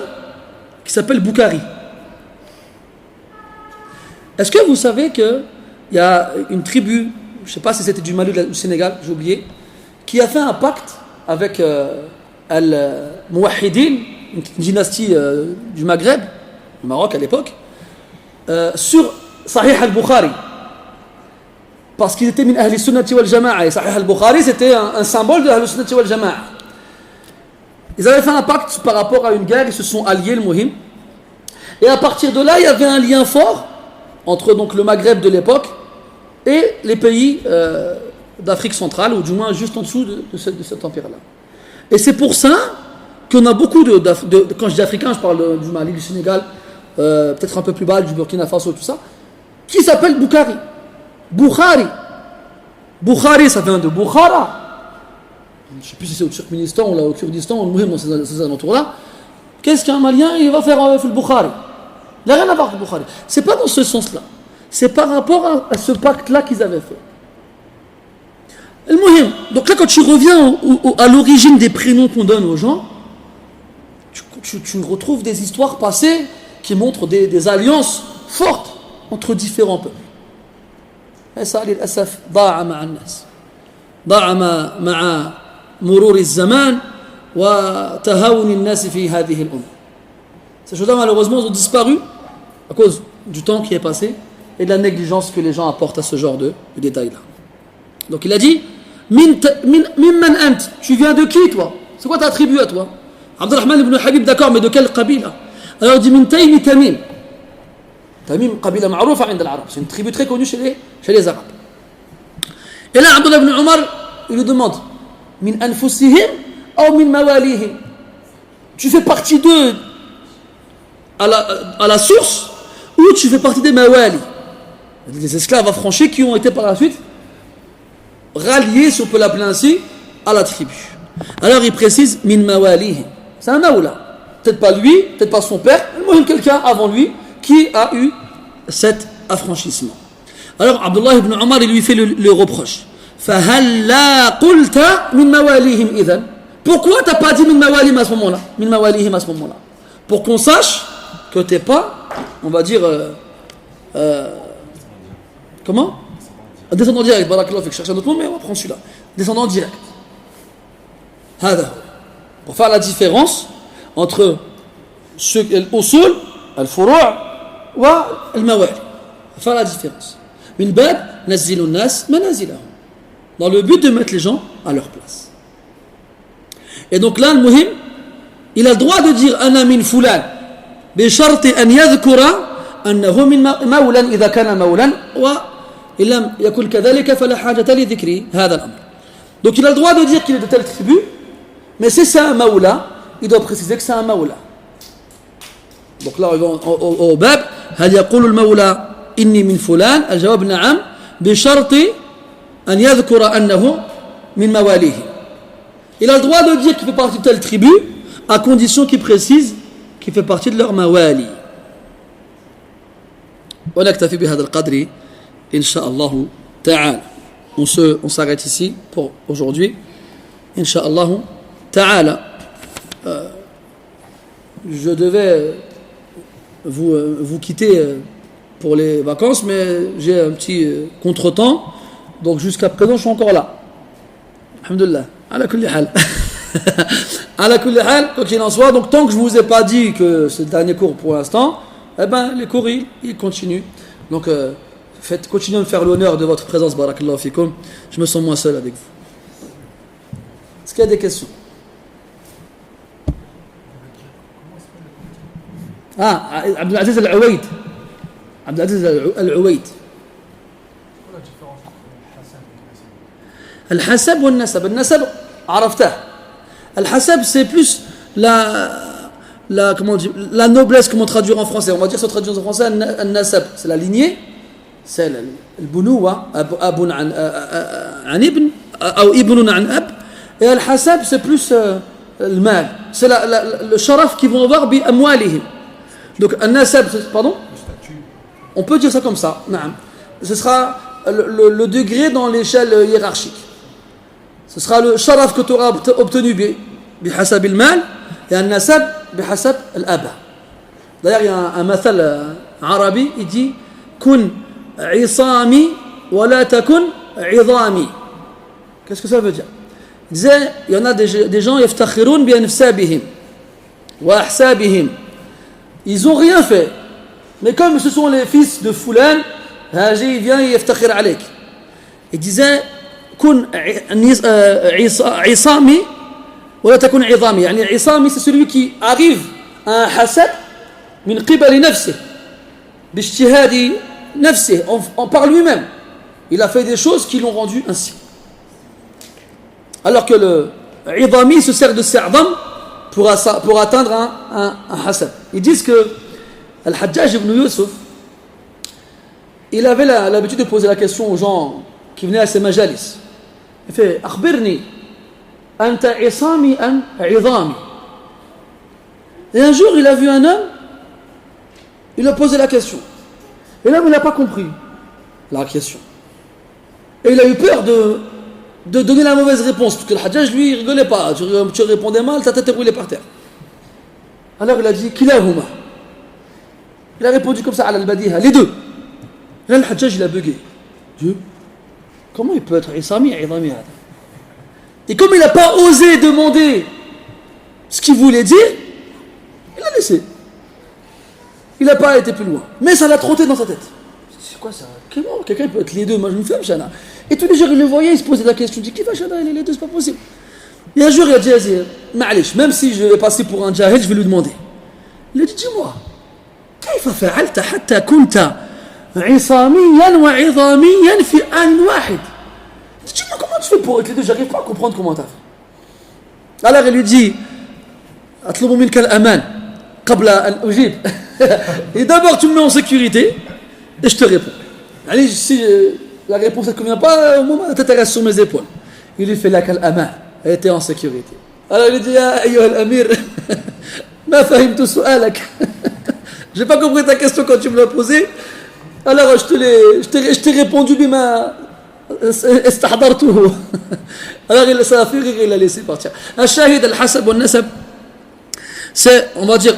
qui s'appellent Boukhari. Est-ce que vous savez qu'il y a une tribu, je ne sais pas si c'était du Mali ou du Sénégal, j'ai oublié, qui a fait un pacte avec Al-Mouahidine, une dynastie du Maghreb, du Maroc à l'époque, sur Sahih al-Bukhari. Parce qu'ils étaient min Ahli Sunnati wal Jama'a. Et Sahih al-Bukhari, c'était un symbole de Ahli Sunnati wal Jama'a. Ils avaient fait un pacte par rapport à une guerre, ils se sont alliés, le Muhim. Et à partir de là, il y avait un lien fort entre donc, le Maghreb de l'époque et les pays d'Afrique centrale, ou du moins juste en dessous de cet empire-là. Et c'est pour ça qu'on a beaucoup quand je dis africain, je parle du Mali, du Sénégal, peut-être un peu plus bas, du Burkina Faso, tout ça, qui s'appelle Boukhari. Boukhari, ça vient de Bukhara. Je ne sais plus si c'est au Turkménistan ou là, au Kurdistan, ou dans ces alentours-là. Qu'est-ce qu'un Malien il va faire le Bukhari? Il n'a rien à voir avec le Bukhari. C'est pas dans ce sens-là. C'est par rapport à ce pacte-là qu'ils avaient fait. Donc là, quand tu reviens à l'origine des prénoms qu'on donne aux gens, tu retrouves des histoires passées qui montrent des alliances fortes entre différents peuples. هذا للأسف ضاع مع الناس ضاع مع مرور الزمان وتهاون الناس في هذه الأمة. Ces choses-là malheureusement ont disparu à cause du temps qui est passé et de la négligence que les gens apportent à ce genre de détails-là. Donc il a dit Mimman ant, tu viens de qui toi? C'est quoi ta tribu à toi? Abdurrahman ibn Habib, d'accord, mais de quelle qabila? Alors il dit Min Taymi Tamim. Tamim, qabila ma'roufa 'inda al-Arab. C'est une tribu très connue chez les Arabes. Et là, Abdullah ibn Omar, il lui demande Min anfusihim ou min mawalihim? Tu fais partie d'eux à la source ou tu fais partie des mawali, des esclaves affranchis qui ont été par la suite ralliés, si on peut l'appeler ainsi, à la tribu. Alors il précise Min mawalihim. C'est un maoula. Peut-être pas lui, peut-être pas son père, mais quelqu'un avant lui qui a eu cet affranchissement. Alors Abdullah ibn Omar il lui fait le reproche. فَهَلَّا قُلْتَ مِنْ مَوَالِهِمْ إِذَنْ. Pourquoi tu n'as pas dit min mawalihim à ce moment-là? Min mawalihim à ce moment-là. Pour qu'on sache que tu n'es pas, on va dire, comment? Descendant direct. Barakallah, il faut chercher un autre mot, mais on va prendre celui-là. Descendant direct. Pour faire la différence entre l'usul, al-furu' wa al-mawali. Faire la différence. Min bab nazilu nas manazilahum. Dans le but de mettre les gens à leur place. Et donc là, le muhim, il a le droit de dire ana min fulan bi sharti an yadhkura annahu min mawlan idha kana mawlan wa illam yakun kadhalika fala hajata li dhikri hadha al-amr. Donc il a le droit de dire qu'il est de telle tribu, mais si c'est un mawla, il doit préciser que c'est un mawla. Donc là, au bab, هل يقول المولى إني من فلان؟ الجواب نعم بشرط أن يذكر أنه من مواليه. Il a le droit de dire qu'il fait partie de telle tribu, à condition qu'il précise qu'il fait partie de leur mawali. ونكتفي بهذا القدر إن شاء الله تعالى. On s'arrête ici pour aujourd'hui. إن شاء الله تعالى. Je devais vous quitter pour les vacances, mais j'ai un petit contretemps, donc jusqu'à présent je suis encore là. Alhamdulillah. Ala kulli hal. Ala kulli hal, quoi qu'il en soit, donc tant que je ne vous ai pas dit que c'est le dernier cours pour l'instant, eh ben les cours ils continuent. Donc continuez de faire l'honneur de votre présence, barakallahu fikum. Je me sens moins seul avec vous. Est-ce qu'il y a des questions? عبد العزيز العويد. عبد العزيز العويد. الحسب والنسب. النسب عرفته. الحسب c'est plus la noblesse, comment traduire en français. On va dire ça traduire en français. النسب c'est la lignée, c'est البنوة, أب عن ابن أو ابن عن أب. Et الحسب c'est plus le mal, c'est le sharaf qu'ils vont avoir بأموالهم. Donc النسب, pardon, on peut dire ça comme ça. Ce sera le degré dans l'échelle hiérarchique. Ce sera le sharaf que tu auras obtenu بحسب المال et النسب بحسب الأب. D'ailleurs il y a un مثل عربي, il dit كن عصامي ولا تكن عظامي. Qu'est-ce que ça veut dire? Il disait, il y en a des gens يفتخرون بأنسابهم وأحسابهم. Ils ont rien fait, mais comme ce sont les fils de Foulan, Haji vient يفتخر عليك. Il disait كن عصامي ولا تكن عظامي. يعني عصامي c'est celui qui arrive à un hasab من قبل نفسه باجتهاد نفسه, par lui-même. Il a fait des choses qui l'ont rendu ainsi. Alors que le عظامي se sert de sa'dam pour atteindre un hasab. Ils disent que Al-Hajjaj ibn Yusuf, il avait l'habitude de poser la question aux gens qui venaient à ses majalis. Il fait أخبرني أنت عصامي أم عظامي. Et un jour il a vu un homme, il a posé la question, et l'homme il n'a pas compris la question, et il a eu peur de donner la mauvaise réponse, parce que le Hajjaj lui il rigolait pas, tu répondais mal, ta tête est roulée par terre. Alors il a dit kilahuma. Il a répondu comme ça à al-badiha, les deux. Et là le Hajjaj il a bugué. Dieu, comment il peut être Isami et Idami? Et comme il n'a pas osé demander ce qu'il voulait dire, il a laissé. Il n'a pas été plus loin. Mais ça l'a trotté dans sa tête. C'est quoi ça? Comment quelqu'un peut être les deux? Moi je me fais Shana. Et tous les jours il le voyait, il se posait la question. Il dit, qui va Shana? Les deux, c'est pas possible. Et un jour il a dit, Ma'alish, même si je vais passer pour un jahil, je vais lui demander. Il a dit, dis-moi, كيف فعلت حتى كنت عصاميا وعظاميا في آن واحد? Dis-moi comment tu fais pour être les deux, j'arrive pas à comprendre comment tu as fait. Alors il lui dit, أطلب منك الأمان قبل أن أجيب. Et d'abord tu me mets en sécurité et je te réponds. Allez, si la réponse ne te convient pas, au moment la tête reste sur mes épaules. Il lui fait la الأمان, elle était en sécurité. Alors il lui dit, يا أيها الأمير ما فهمت سؤالك. J'ai pas compris ta question quand tu me l'as posée. Alors je t'ai répondu بما استحضرته. Alors ça a fait rire, il a laissé partir. الشاهد الحسب والنسب, c'est, on va dire,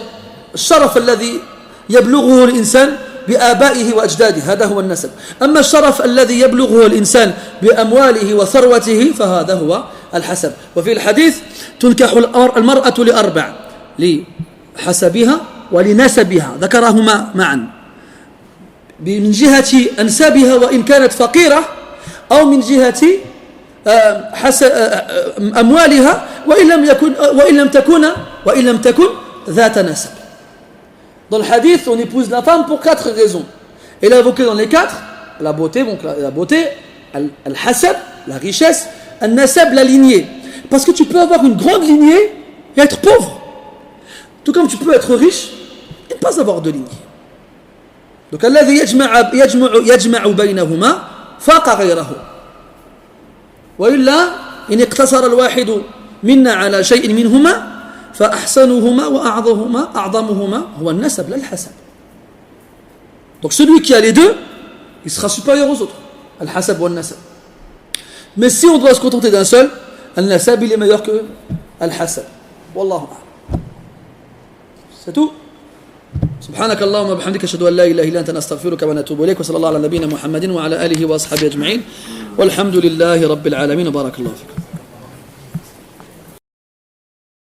الشرف الذي يبلغه الإنسان بآبائه وأجداده, هذا هو النسب. أما الشرف الذي يبلغه الإنسان بأمواله وثروته فهذا هو الحسب. وفي الحديث تنكح المرأة لأربع: لحسبها ولنسبها, ذكرهما معا, من جهة أنسابها وإن كانت فقيرة, أو من جهة أموالها وإن لم تكن ذات نسب. Dans le hadith, on épouse la femme pour 4 raisons. Elle a évoqué dans les 4 la beauté, donc la beauté, al-hasab, la richesse, al-nasab, la lignée. Parce que tu peux avoir une grande lignée et être pauvre. Tout comme tu peux être riche et ne pas avoir de lignée. Donc الذي يجمع بينهما فاق غيره. وإلا إن اقتصر الواحد منا على شيء منهما فأحسنهما وأعظمهما هو النسب لا الحسب. Donc celui qui a les deux, il sera supérieur aux autres. Al-hasab wa al-nasab. Mais si on doit se contenter d'un seul, al-nasab il est meilleur que al-hasab. Wallahu a'lam. C'est tout. سبحانك اللهم وبحمدك اشهد ان لا اله الا انت نستغفرك ونتوب اليك وصلى الله على نبينا محمد وعلى اله واصحابه اجمعين والحمد لله رب العالمين وبارك الله فيكم.